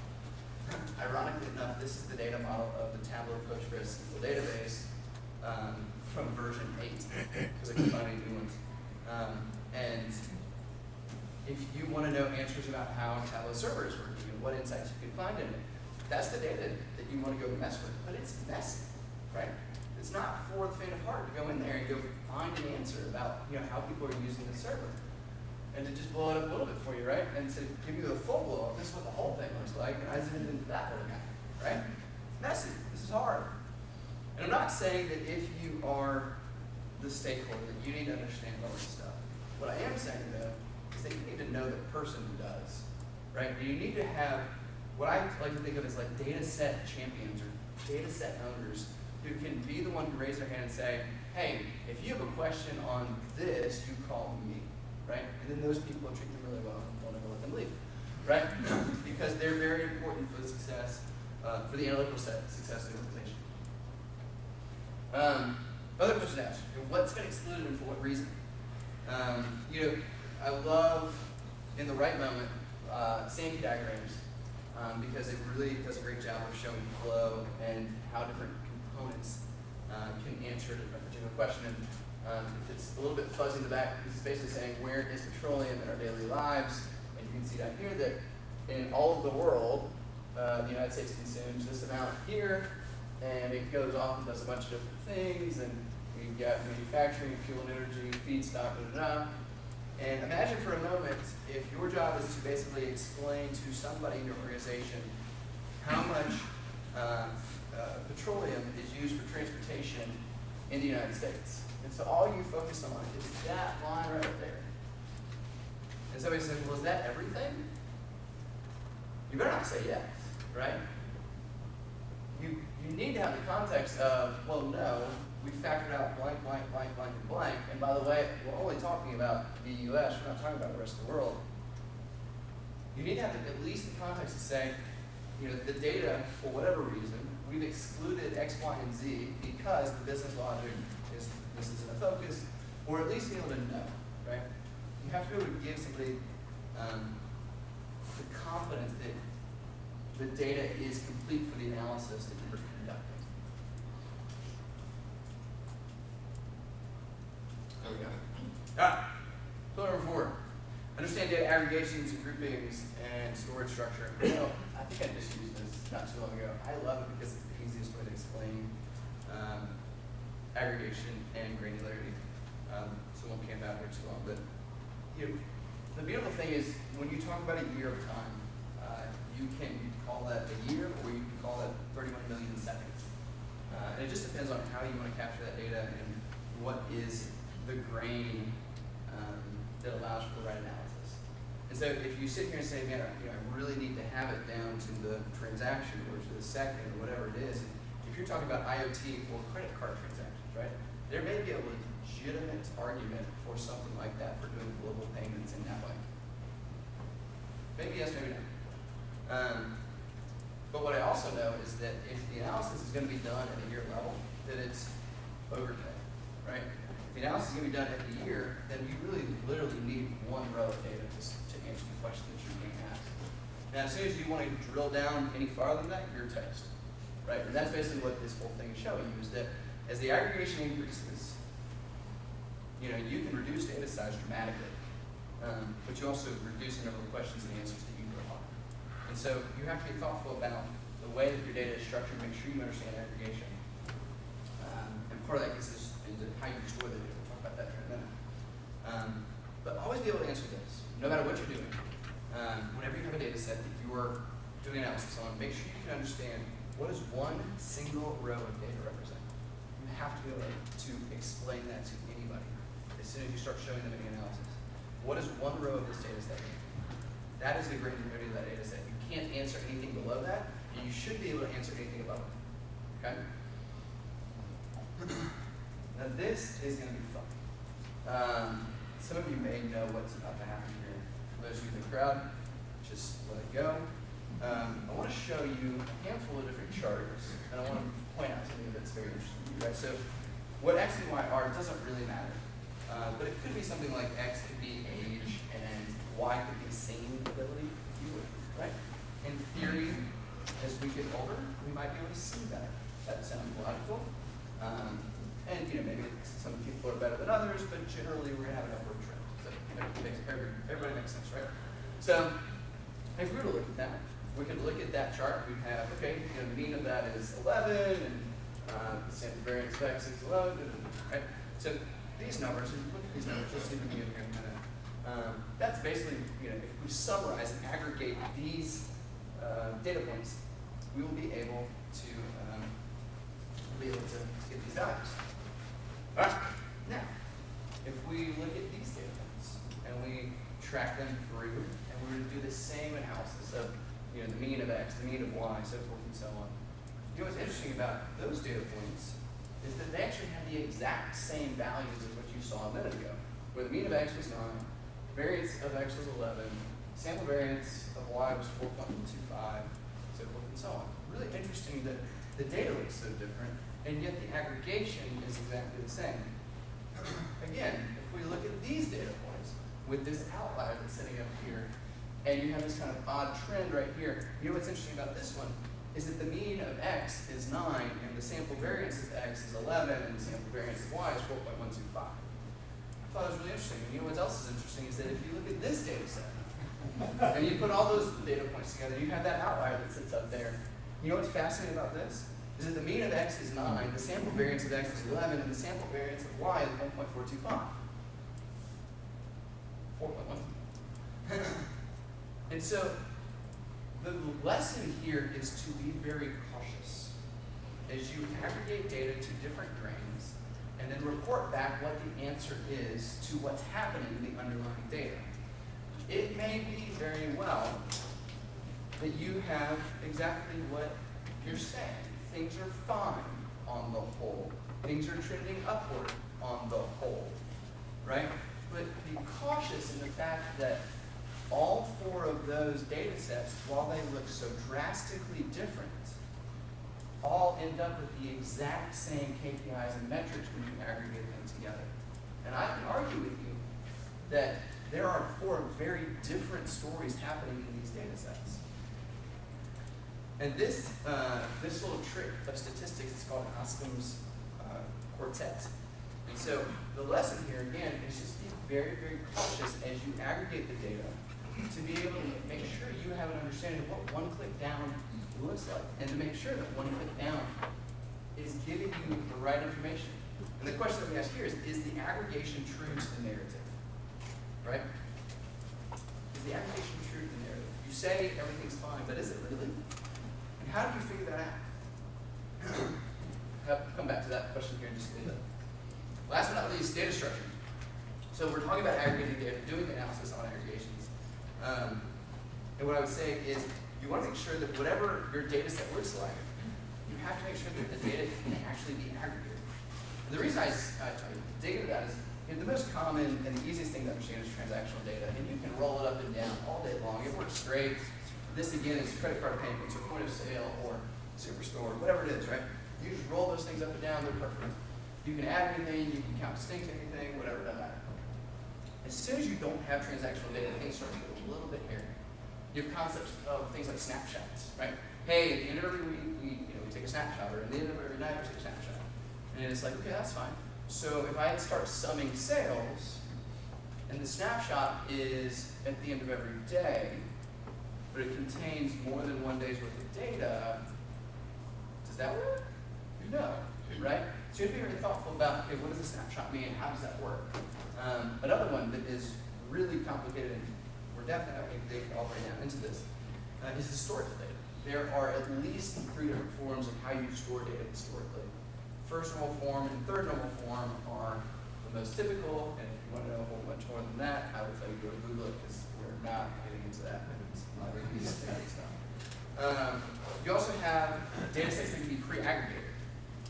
Ironically enough, this is the data model of the Tableau SQL database from version 8, because I couldn't find any new ones. And if you want to know answers about how Tableau server is working and what insights you can find in it, that's the data that you want to go mess with. But it's messy, right? It's not for the faint of heart to go in there and go find an answer about how people are using the server. And to just blow it up a little bit for you, right? And to give you a full blow up, this is what the whole thing looks like, and I zoomed into that little guy, right? Messy. This is hard. And I'm not saying that if you are the stakeholder, that you need to understand all this stuff. What I am saying, though, is that you need to know the person who does, right? You need to have what I like to think of as like data set champions or data set owners who can be the one to raise their hand and say, hey, if you have a question on this, you call me, right? And then those people treat them really well and don't ever let them leave, right? Because they're very important for the success, for the analytical success of the organization. Other questions to ask, what's been excluded and for what reason? I love, in the right moment, Sankey diagrams, because it really does a great job of showing flow and how different components can answer a particular question. And if it's a little bit fuzzy in the back, it's basically saying where is petroleum in our daily lives? And you can see down here that in all of the world, the United States consumes this amount here, and it goes off and does a bunch of different things, and you've got manufacturing, fuel and energy, feedstock, And imagine for a moment if your job is to basically explain to somebody in your organization how much petroleum is used for transportation in the United States. And so all you focus on is that line right up there. And somebody says, well, is that everything? You better not say yes, right? You need to have the context of, well, no, we factored out blank, blank, blank, blank, and blank. And by the way, we're only talking about the U.S. We're not talking about the rest of the world. You need to have at least the context to say, the data, for whatever reason, we've excluded X, Y, and Z because the business logic is this isn't a focus, or at least be able to know, right? You have to be able to give somebody the confidence that the data is complete for the analysis that you're conducting. There we go. Pillar number 4. Understand data aggregations, groupings, and storage structure. I think I just used this not too long ago. I love it because it's the easiest way to explain aggregation and granularity. So I won't camp out here too long. But the beautiful thing is when you talk about a year of time, you can call that a year, or you can call that 31 million seconds. And it just depends on how you want to capture that data and what is the grain that allows for the right analysis. And so if you sit here and say, man, I really need to have it down to the transaction or to the second or whatever it is, if you're talking about IoT or credit card transactions, right, there may be a legitimate argument for something like that for doing global payments in that way. Maybe yes, maybe no. But what I also know is that if the analysis is going to be done at a year level, that it's overpay, right? If the analysis is going to be done at the year, then you really literally need one row of data to answer the question that you're being asked. Now, as soon as you want to drill down any farther than that, you're toast, right? And that's basically what this whole thing is showing you, is that as the aggregation increases, you can reduce data size dramatically, but you also reduce the number of questions and answers that you provide. And so you have to be thoughtful about the way that your data is structured, make sure you understand aggregation. And part of that gets into how you store the data. We'll talk about that in a minute. But always be be able to answer this, no matter what you're doing. Whenever you have a data set that you're doing analysis on, make sure you can understand what does one single row of data represent. You have to be able to explain that to anybody as soon as you start showing them any analysis. What does one row of this data set mean? That is the granularity of that data set. You can't answer anything below that, and you should be able to answer anything above it. Okay? Now this is going to be fun. Some of you may know what's about to happen here. For those of you in the crowd, just let it go. I want to show you a handful of different charts, and I want to point out something that's very interesting to you, right? So what X and Y are doesn't really matter, but it could be something like X could be age, and Y could be seeing ability, if you would, right? In theory, as we get older, we might be able to see better. That sounds logical. And maybe some people are better than others, but generally we're going to have an upward trend. So everybody makes sense, right? So if we were to look at that, we could look at that chart. We'd have, okay, the mean of that is 11, and the sample variance of X is 11, right? So these numbers, if you look at these numbers, you'll see the mean here kind of. That's basically, if we summarize and aggregate these data points, we will be able to get these values. All right. Now, if we look at these data points and we track them through, and we're going to do the same analysis of the mean of X, the mean of Y, so forth and so on. What's interesting about those data points is that they actually have the exact same values as what you saw a minute ago, where the mean of X was 9, variance of X was 11, sample variance of Y was 4.25, so forth and so on. Really interesting that the data looks so different, and yet the aggregation is exactly the same. Again, if we look at these data points with this outlier that's sitting up here, and you have this kind of odd trend right here, what's interesting about this one is that the mean of X is 9, and the sample variance of X is 11, and the sample variance of Y is 4.125. I thought it was really interesting. And what else is interesting is that if you look at this data set, and you put all those data points together, you have that outlier that sits up there. What's fascinating about this? Is that the mean of X is 9, the sample variance of X is 11, and the sample variance of Y is 1.425. 4.1. And so the lesson here is to be very cautious as you aggregate data to different grains and then report back what the answer is to what's happening in the underlying data. It may be very well that you have exactly what you're saying. Things are fine on the whole. Things are trending upward on the whole, right? But be cautious in the fact that all 4 of those data sets, while they look so drastically different, all end up with the exact same KPIs and metrics when you aggregate them together. And I can argue with you that there are 4 very different stories happening in these data sets. And this little trick of statistics is called Occam's quartet. And so the lesson here, again, is just be very, very cautious as you aggregate the data to be able to make sure you have an understanding of what one click down looks like, and to make sure that one click down is giving you the right information. And the question that we ask here is the aggregation true to the narrative? Right? Is the aggregation true to the narrative? You say everything's fine, but is it really? And how do you figure that out? I'll come back to that question here in just a little bit. Last but not least, data structure. So we're talking about aggregating data, doing analysis on aggregations. And what I would say is you want to make sure that whatever your data set looks like, you have to make sure that the data can actually be aggregated. And the reason I dig into that is the most common and the easiest thing to understand is transactional data. And you can roll it up and down all day long. It works great. This, again, is credit card payments or point of sale or Superstore, whatever it is, right? You just roll those things up and down. They're perfect. You can add anything. You can count distinct anything, whatever, doesn't matter. As soon as you don't have transactional data, things start to get a little bit hairy. You have concepts of things like snapshots, right? Hey, at the end of every week, we take a snapshot, or at the end of every night, we take a snapshot. And it's like, okay, that's fine. So if I start summing sales, and the snapshot is at the end of every day, but it contains more than 1 day's worth of data, does that work? No, right? So you have to be very thoughtful about, okay, what does a snapshot mean? How does that work? Another one that is really complicated, and we're definitely not going to dig all the way down into this, is historical data. There are at least 3 different forms of how you store data historically. First normal form and third normal form are the most typical, and if you want to know a whole bunch more than that, I would tell you to go to Google it, because we're not getting into that. It's not really easy stuff. You also have data sets that can be pre-aggregated.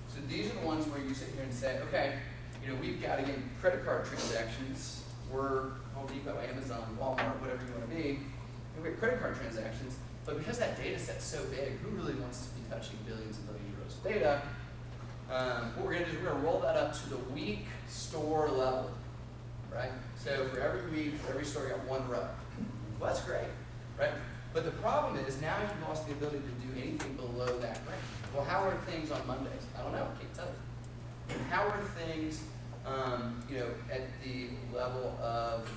So these are the ones where you sit here and say, okay, we've got, again, credit card transactions. We're Home Depot, Amazon, Walmart, whatever you want to be. And we have credit card transactions. But because that data set's so big, who really wants to be touching billions and billions of rows of data? What we're going to do is we're going to roll that up to the week store level, right? So for every week, for every store, you got 1 row. Well, that's great, right? But the problem is now you've lost the ability to do anything below that range. Well, how are things on Mondays? I don't know. I can't tell you. And how are things, at the level of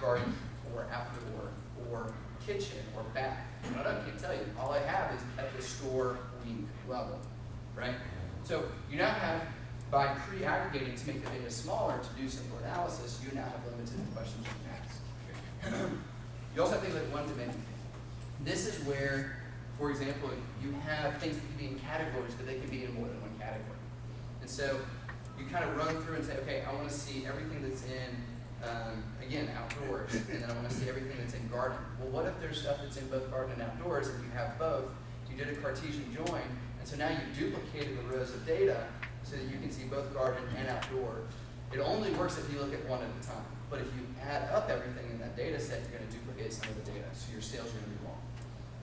garden or outdoor or kitchen or back? I don't know. I can't tell you. All I have is at the store week level, right? So you now have, by pre-aggregating to make the data smaller to do simple analysis, you now have limited questions you can ask. You also have things like one-to-many. This is where, for example, you have things that can be in categories, but they can be in more than one category. And so you kind of run through and say, okay, I want to see everything that's in, again, outdoors, and then I want to see everything that's in garden. Well, what if there's stuff that's in both garden and outdoors, and you have both? You did a Cartesian join, and so now you've duplicated the rows of data so that you can see both garden and outdoor. It only works if you look at one at a time. But if you add up everything in that data set, you're going to duplicate some of the data, so your sales are going to be wrong.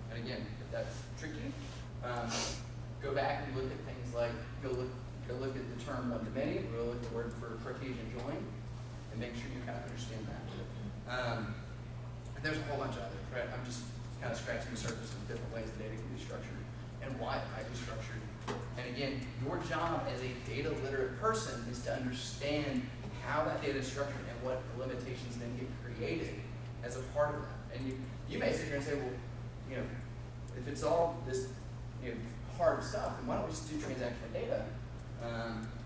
And again, if that's tricky, go back and look at things like, go look at the term one-to-many, go look at the word for Cartesian join, and make sure you kind of understand that. And there's a whole bunch of others, right? I'm just kind of scratching the surface of different ways the data can be structured and why it might be structured. And again, your job as a data literate person is to understand how that data is structured and what limitations then get created as a part of that. And you may sit here and say, well, if it's all this hard stuff, then why don't we just do transactional data?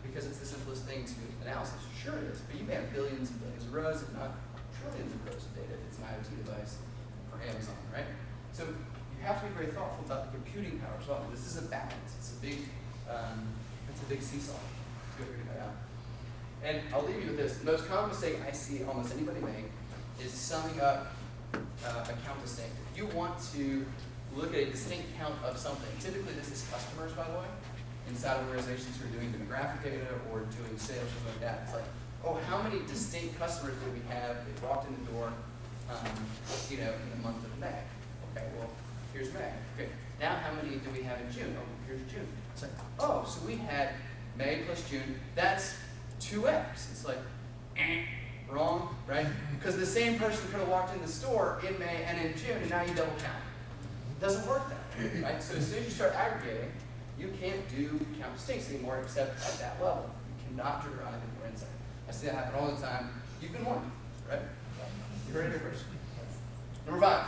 Because it's the simplest thing to do analysis. Sure it is, but you may have billions and billions of rows, if not trillions of rows of data if it's an IoT device for Amazon, right? So you have to be very thoughtful about the computing power as well. This is a balance. It's a big seesaw to go figure that out. And I'll leave you with this. The most common mistake I see almost anybody make is summing up a count distinct. If you want to look at a distinct count of something, typically this is customers, by the way, inside of organizations who are doing demographic data or doing sales, something like that. It's like, oh, how many distinct customers do we have that walked in the door, in the month of May? Okay, well, here's May. Okay, now how many do we have in June? Oh, here's June. It's like, oh, so we had May plus June. That's 2x. It's like, wrong, right? Because the same person could have walked in the store in May and in June, and now you double count. It doesn't work that way, right? So as soon as you start aggregating, you can't do count distincts anymore except at that level. You cannot derive any more insight. I see that happen all the time. You've been warned, right? You heard it here first. Number 5.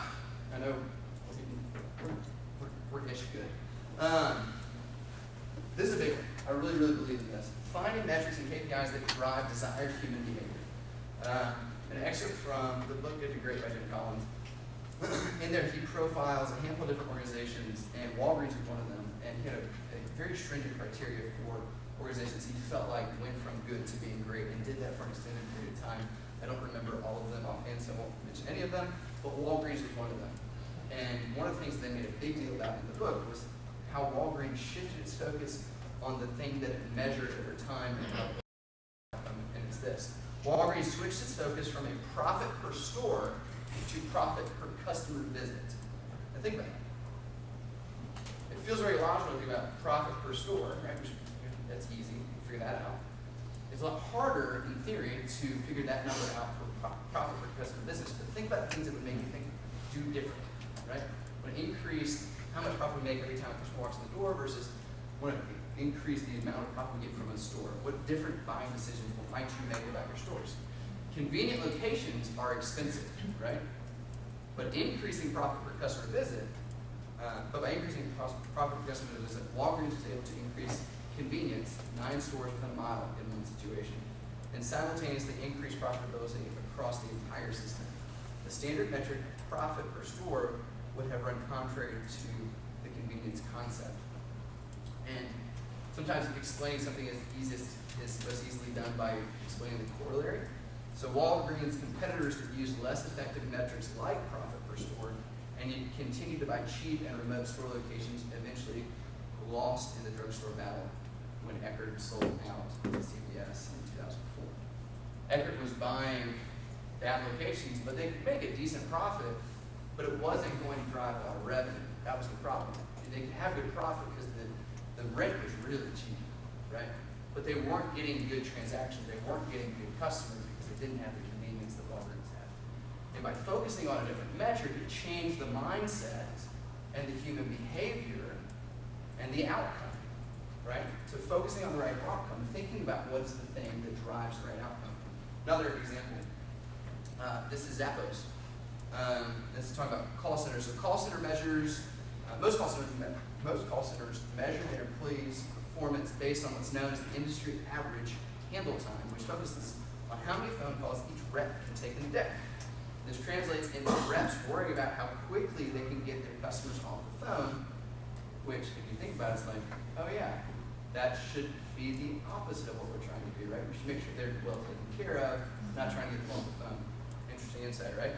I know we're ish good. This is a big one. I really, really believe in this. Finding metrics and KPIs that drive desired human behavior. An excerpt from the book Good to Great by Jim Collins. In there, he profiles a handful of different organizations, and Walgreens was one of them. And he had a very stringent criteria for organizations he felt like went from good to being great, and did that for an extended period of time. I don't remember all of them offhand, so I won't mention any of them, but Walgreens was one of them. And one of the things they made a big deal about in the book was how Walgreens shifted its focus on the thing that it measured over time and it's this. Walgreens switched its focus from a profit per store to profit per customer visit. Now think about it. It feels very logical to think about profit per store, right? That's easy, you can figure that out. It's a lot harder in theory to figure that number out for profit per customer business, but think about things that would make you do differently, right? When increase how much profit we make every time a customer walks in the door versus when increase the amount of profit we get from a store. What different buying decisions might you make about your stores? Convenient locations are expensive, right? But increasing profit per customer visit, by increasing profit per customer visit, Walgreens was able to increase convenience, 9 stores within a mile in one situation, and simultaneously increase profitability across the entire system. The standard metric, profit per store, would have run contrary to the convenience concept. And sometimes explaining something is most easily done by explaining the corollary. So Walgreens competitors could use less effective metrics like profit per store, and yet continue to buy cheap and remote store locations, eventually lost in the drugstore battle when Eckerd sold out to CVS in 2004. Eckerd was buying bad locations, but they could make a decent profit, but it wasn't going to drive a lot of revenue. That was the problem. They could have good profit because the rent was really cheap, right? But they weren't getting good transactions. They weren't getting good customers because they didn't have the convenience that Walgreens had. And by focusing on a different metric, it changed the mindset and the human behavior and the outcome, right? So focusing on the right outcome, thinking about what is the thing that drives the right outcome. Another example, this is Zappos. This is talking about call centers. So call center measures, most call centers measure their employees' performance based on what's known as the industry average handle time, which focuses on how many phone calls each rep can take in a day. This translates into reps worrying about how quickly they can get their customers off the phone, which, if you think about it, it's like, oh yeah, that should be the opposite of what we're trying to do, right? We should make sure they're well taken care of, not trying to get them off the phone. Interesting insight, right?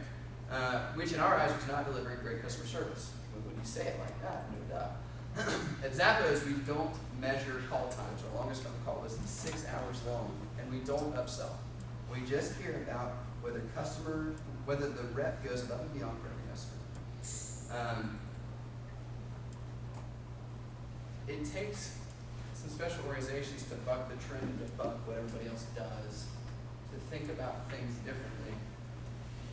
Which in our eyes was not delivering great customer service. When you say it like that, no doubt. At Zappos, we don't measure call times. Our longest phone call was 6 hours long, and we don't upsell. We just care about whether the rep goes above and beyond for every customer. It takes some special organizations to buck the trend and to buck what everybody else does, to think about things differently,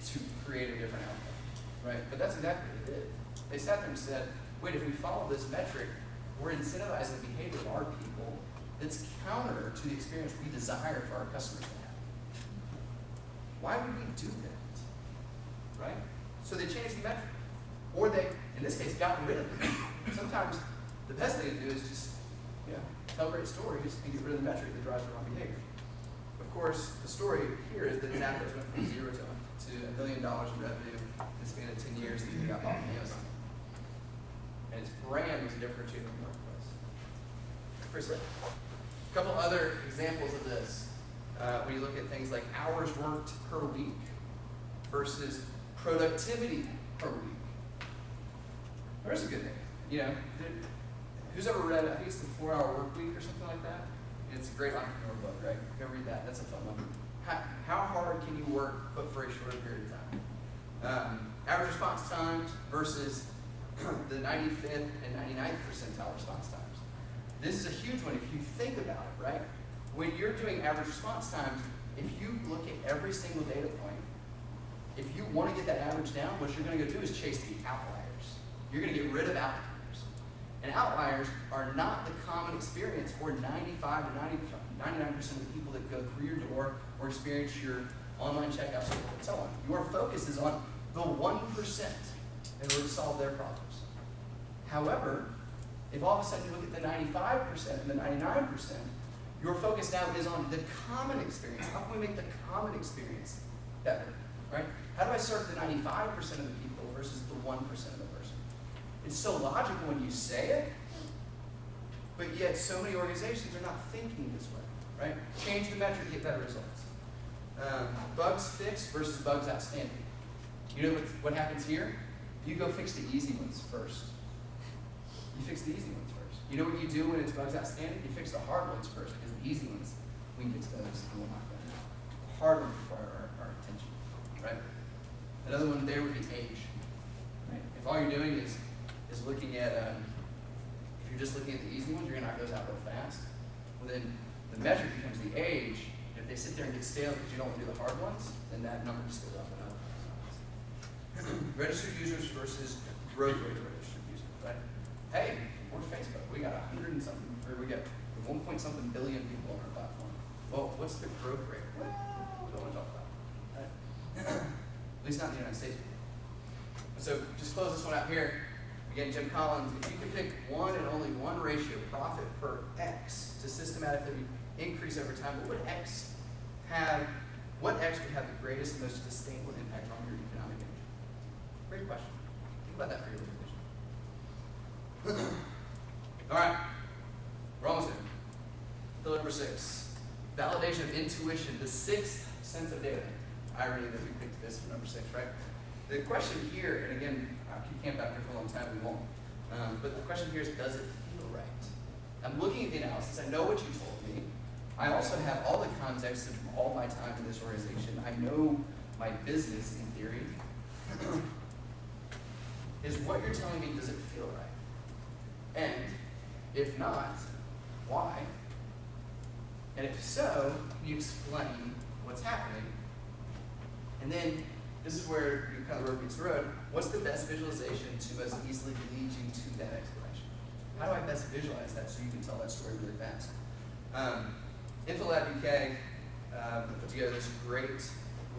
to create a different outcome, right? But that's exactly what they did. They sat there and said, wait, if we follow this metric, we're incentivizing the behavior of our people that's counter to the experience we desire for our customers to have. Why would we do that, right? So they changed the metric. Or they, in this case, got rid of it. Sometimes the best thing to do is just tell great stories and get rid of the metric that drives the wrong behavior. Of course, the story here is that Zappos went from 0 to $1 million in revenue in the span of 10 years, and he got bought by Amazon. And its brand was differentiated in the marketplace. Pretty slick. A couple other examples of this. When you look at things like hours worked per week versus productivity per week. There's a good thing. Who's ever read, I think it's the 4-Hour Work Week or something like that? It's a great entrepreneur book, right? Go read that. That's a fun one. How hard can you work, but for a shorter period of time? Average response times versus the 95th and 99th percentile response times. This is a huge one if you think about it, right? When you're doing average response times, if you look at every single data point, if you want to get that average down, what you're going to go do is chase the outliers. You're going to get rid of outliers. And outliers are not the common experience for 95 to 99% of the people that go through your door or experience your online checkout and so on. Your focus is on the 1% in order to solve their problems. However, if all of a sudden you look at the 95% and the 99%, your focus now is on the common experience. How can we make the common experience better, right? How do I serve the 95% of the people versus the 1% of the person? It's so logical when you say it, but yet so many organizations are not thinking this way, right? Change the metric, get better results. Bugs fixed versus bugs outstanding. You know what happens here? You go fix the easy ones first. You fix the easy ones first. You know what you do when it's bugs outstanding? You fix the hard ones first, because the easy ones, we can get to those and we'll knock them out. The hard ones require our attention, right? Another one there would be age. Right? If all you're doing is looking at, if you're just looking at the easy ones, you're going to knock those out real fast. Well, then the metric becomes the age. If they sit there and get stale because you don't want to do the hard ones, then that number just goes up and up. Registered users versus growth rate of registered users, right? Hey, we're Facebook. We got 100 and something, or we got 1 point something billion people on our platform. Well, what's the growth rate? Well, we don't want to talk about it. Right? At least not in the United States. So just close this one out here. Again, Jim Collins, if you could pick one and only one ratio, profit per X, to systematically increase over time, what would X have What X would have the greatest and most sustainable impact on your economic engine? Great question. Think about that for your organization. All right, we're almost there. Pillar number 6, validation of intuition, the sixth sense of data. Irony that we picked this for number 6, right? The question here, and again, I'll keep camp out here for a long time, we won't. But the question here is, does it feel right? I'm looking at the analysis, I know what you told me. I also have all the context from all my time in this organization. I know my business in theory. Is what you're telling me, does it feel right? And if not, why? And if so, can you explain what's happening? And then, this is where you kind of rubber meets the road. What's the best visualization to most easily lead you to that explanation? How do I best visualize that so you can tell that story really fast? InfoLab UK put together this great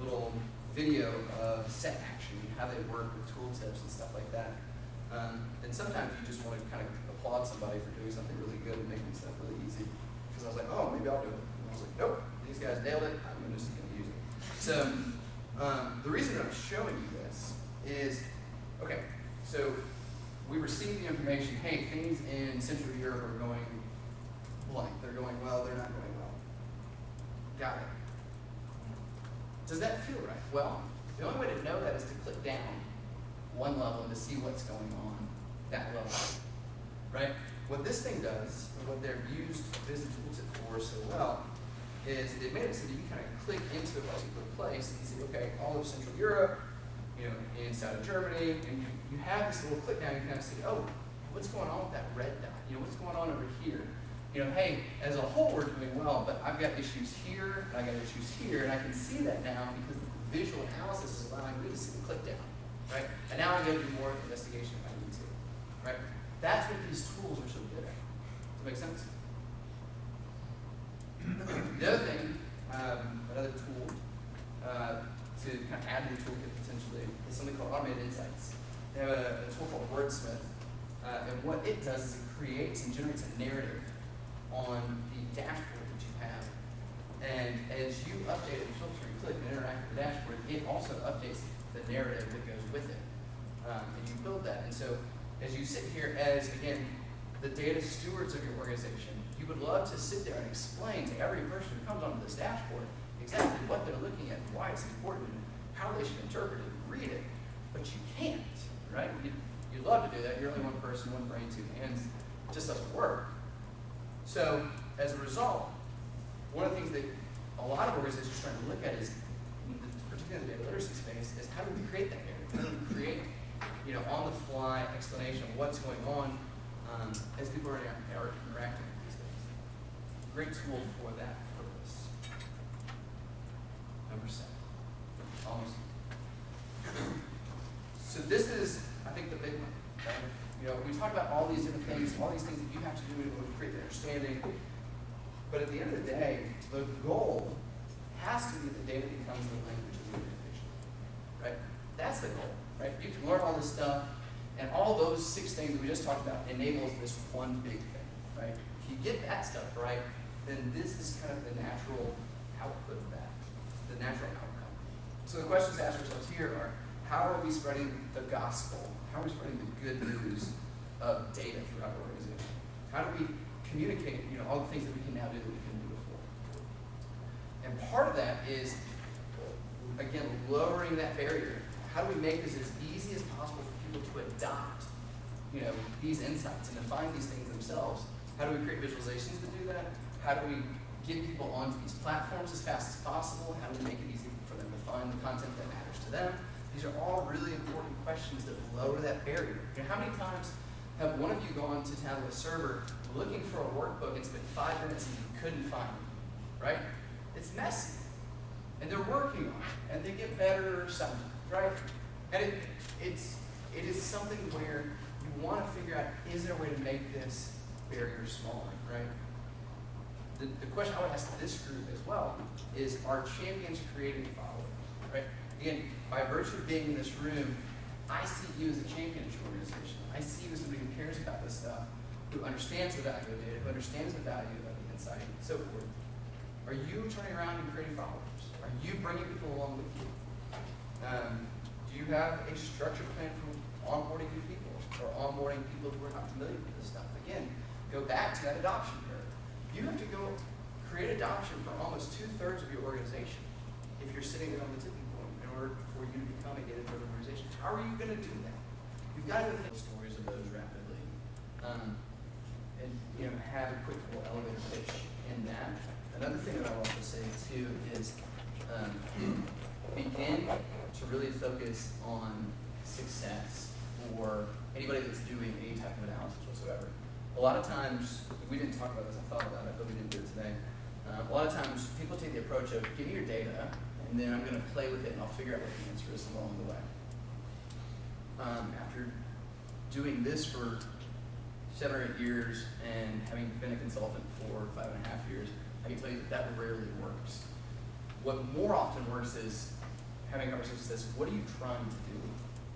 little video of set action, how they work with tool tips and stuff like that. And sometimes you just want to kind of applaud somebody for doing something really good and making stuff really easy. Because I was like, oh, maybe I'll do it. And I was like, nope, these guys nailed it. I'm just going to use it. So the reason I'm showing you this is, okay, so we received the information, hey, things in Central Europe are going blank. They're going well, they're not going well. Got it. Does that feel right? Well, the only way to know that is to click down one level and to see what's going on that level, right? What this thing does, and what they've used Business Tooltip for so well, is they've made it so that you kind of click into a particular place and see, okay, all of Central Europe, you know, inside of Germany, and you have this little click down, you kind of see, oh, what's going on with that red dot? You know, what's going on over here? You know, hey, as a whole we're doing well, but I've got issues here, and I got issues here, and I can see that now because the visual analysis is allowing me to see the click down, right? And now I'm going to do more investigation if I need to, right? That's what these tools are so good at. Does that make sense? The other thing, another tool to kind of add to the toolkit potentially is something called Automated Insights. They have a tool called Wordsmith, and what it does is it creates and generates a narrative on the dashboard that you have. And as you update it, filter, and click and interact with the dashboard, it also updates the narrative that goes with it. And you build that. And so as you sit here as, again, the data stewards of your organization, you would love to sit there and explain to every person who comes onto this dashboard exactly what they're looking at, why it's important, and how they should interpret it and read it. But you can't, right? You'd love to do that. You're only one person, one brain, two hands. It just doesn't work. So as a result, one of the things that a lot of organizations are trying to look at is, particularly in the data literacy space, is how do we create that narrative? How do we create, you know, on-the-fly explanation of what's going on as people are interacting with these things. Great tool for that purpose. Number 7. Almost. So this is, I think, the big one. Right? You know, we talk about all these different things, all these things that you have to do in order to create the understanding. But at the end of the day, the goal has to be that data becomes the language of the organization. Right? That's the goal. Right? You can learn all this stuff, and all those 6 things that we just talked about enables this one big thing. Right? If you get that stuff right, then this is kind of the natural output of that, the natural outcome. So the questions to ask ourselves here are, how are we spreading the gospel? How are we spreading the good news of data throughout our organization? How do we communicate, you know, all the things that we can now do that we couldn't do before? And part of that is, again, lowering that barrier. How do we make this as easy as possible for people to adopt, you know, these insights and to find these things themselves? How do we create visualizations to do that? How do we get people onto these platforms as fast as possible? How do we make it easy for them to find the content that matters to them? These are all really important questions that lower that barrier. You know, how many times have one of you gone to Tableau Server looking for a workbook and spent 5 minutes and you couldn't find it, right? It's messy. And they're working on it, and they get better sometimes, right? And it is something where you want to figure out, is there a way to make this barrier smaller, right? The question I would ask this group as well is, are champions creating followers, right? Again, by virtue of being in this room, I see you as a champion in your organization. I see you as somebody who cares about this stuff, who understands the value of data, who understands the value of the insight, and so forth. Are you turning around and creating followers? Are you bringing people along with you? Do you have a structured plan for onboarding new people or onboarding people who are not familiar with this stuff? Again, go back to that adoption curve. You have to go create adoption for almost 2/3 of your organization if you're sitting there on the tipping point in order for you to become a data-driven organization. How are you going to do that? You've got to think stories of those rapidly, and have a quick little elevator pitch in that. Another thing that I'll also say too is begin to really focus on success for anybody that's doing any type of analysis whatsoever. A lot of times, we didn't talk about this, I thought about it, but we didn't do it today. A lot of times, people take the approach of, give me your data, and then I'm going to play with it, and I'll figure out what the answer is along the way. After doing this for 7 or 8 years, and having been a consultant for 5.5 years, I can tell you that rarely works. What more often works is having a conversation that says, what are you trying to do?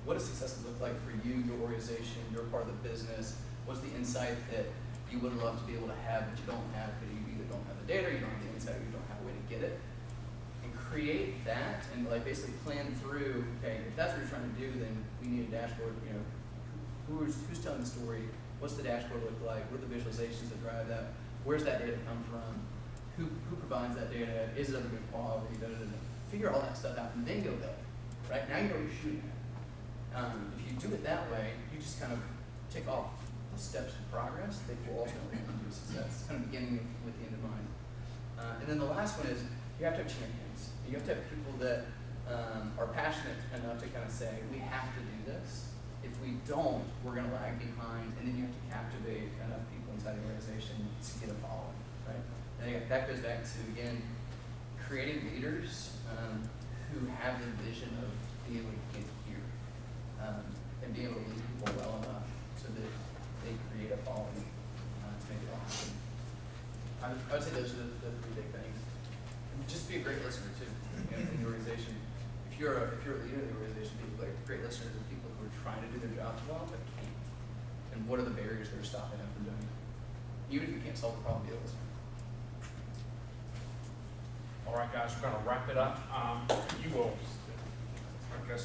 What does success look like for you, your organization, your part of the business? What's the insight that you would love to be able to have but you don't have because you either don't have the data, or you don't have the insight, or you don't have a way to get it? And create that and basically plan through, okay, if that's what you're trying to do, then we need a dashboard. Who's telling the story? What's the dashboard look like? What are the visualizations that drive that? Where's that data come from? Who provides that data? Is it of a good quality? Figure all that stuff out and then go there. Right? Now you know what you're shooting at. If you do it that way, you just kind of tick off the steps of progress that will ultimately lead to success. Kind of beginning with the end in mind. And then the last one is you have to have champions. You have to have people that are passionate enough to kind of say, we have to do this. If we don't, we're going to lag behind, and then you have to captivate enough people inside the organization to get a following, right? And again, that goes back to, again, creating leaders who have the vision of being able to get here and be able to lead people well enough so that they create a following to make it all happen. I would say those are the 3 big things. And just be a great listener too in the organization. If you're a leader in the organization, be a great listener to people who are trying to do their jobs well but can't. And what are the barriers that are stopping them from doing it? Even if you can't solve the problem, be a listener. All right, guys, we're going to wrap it up. You will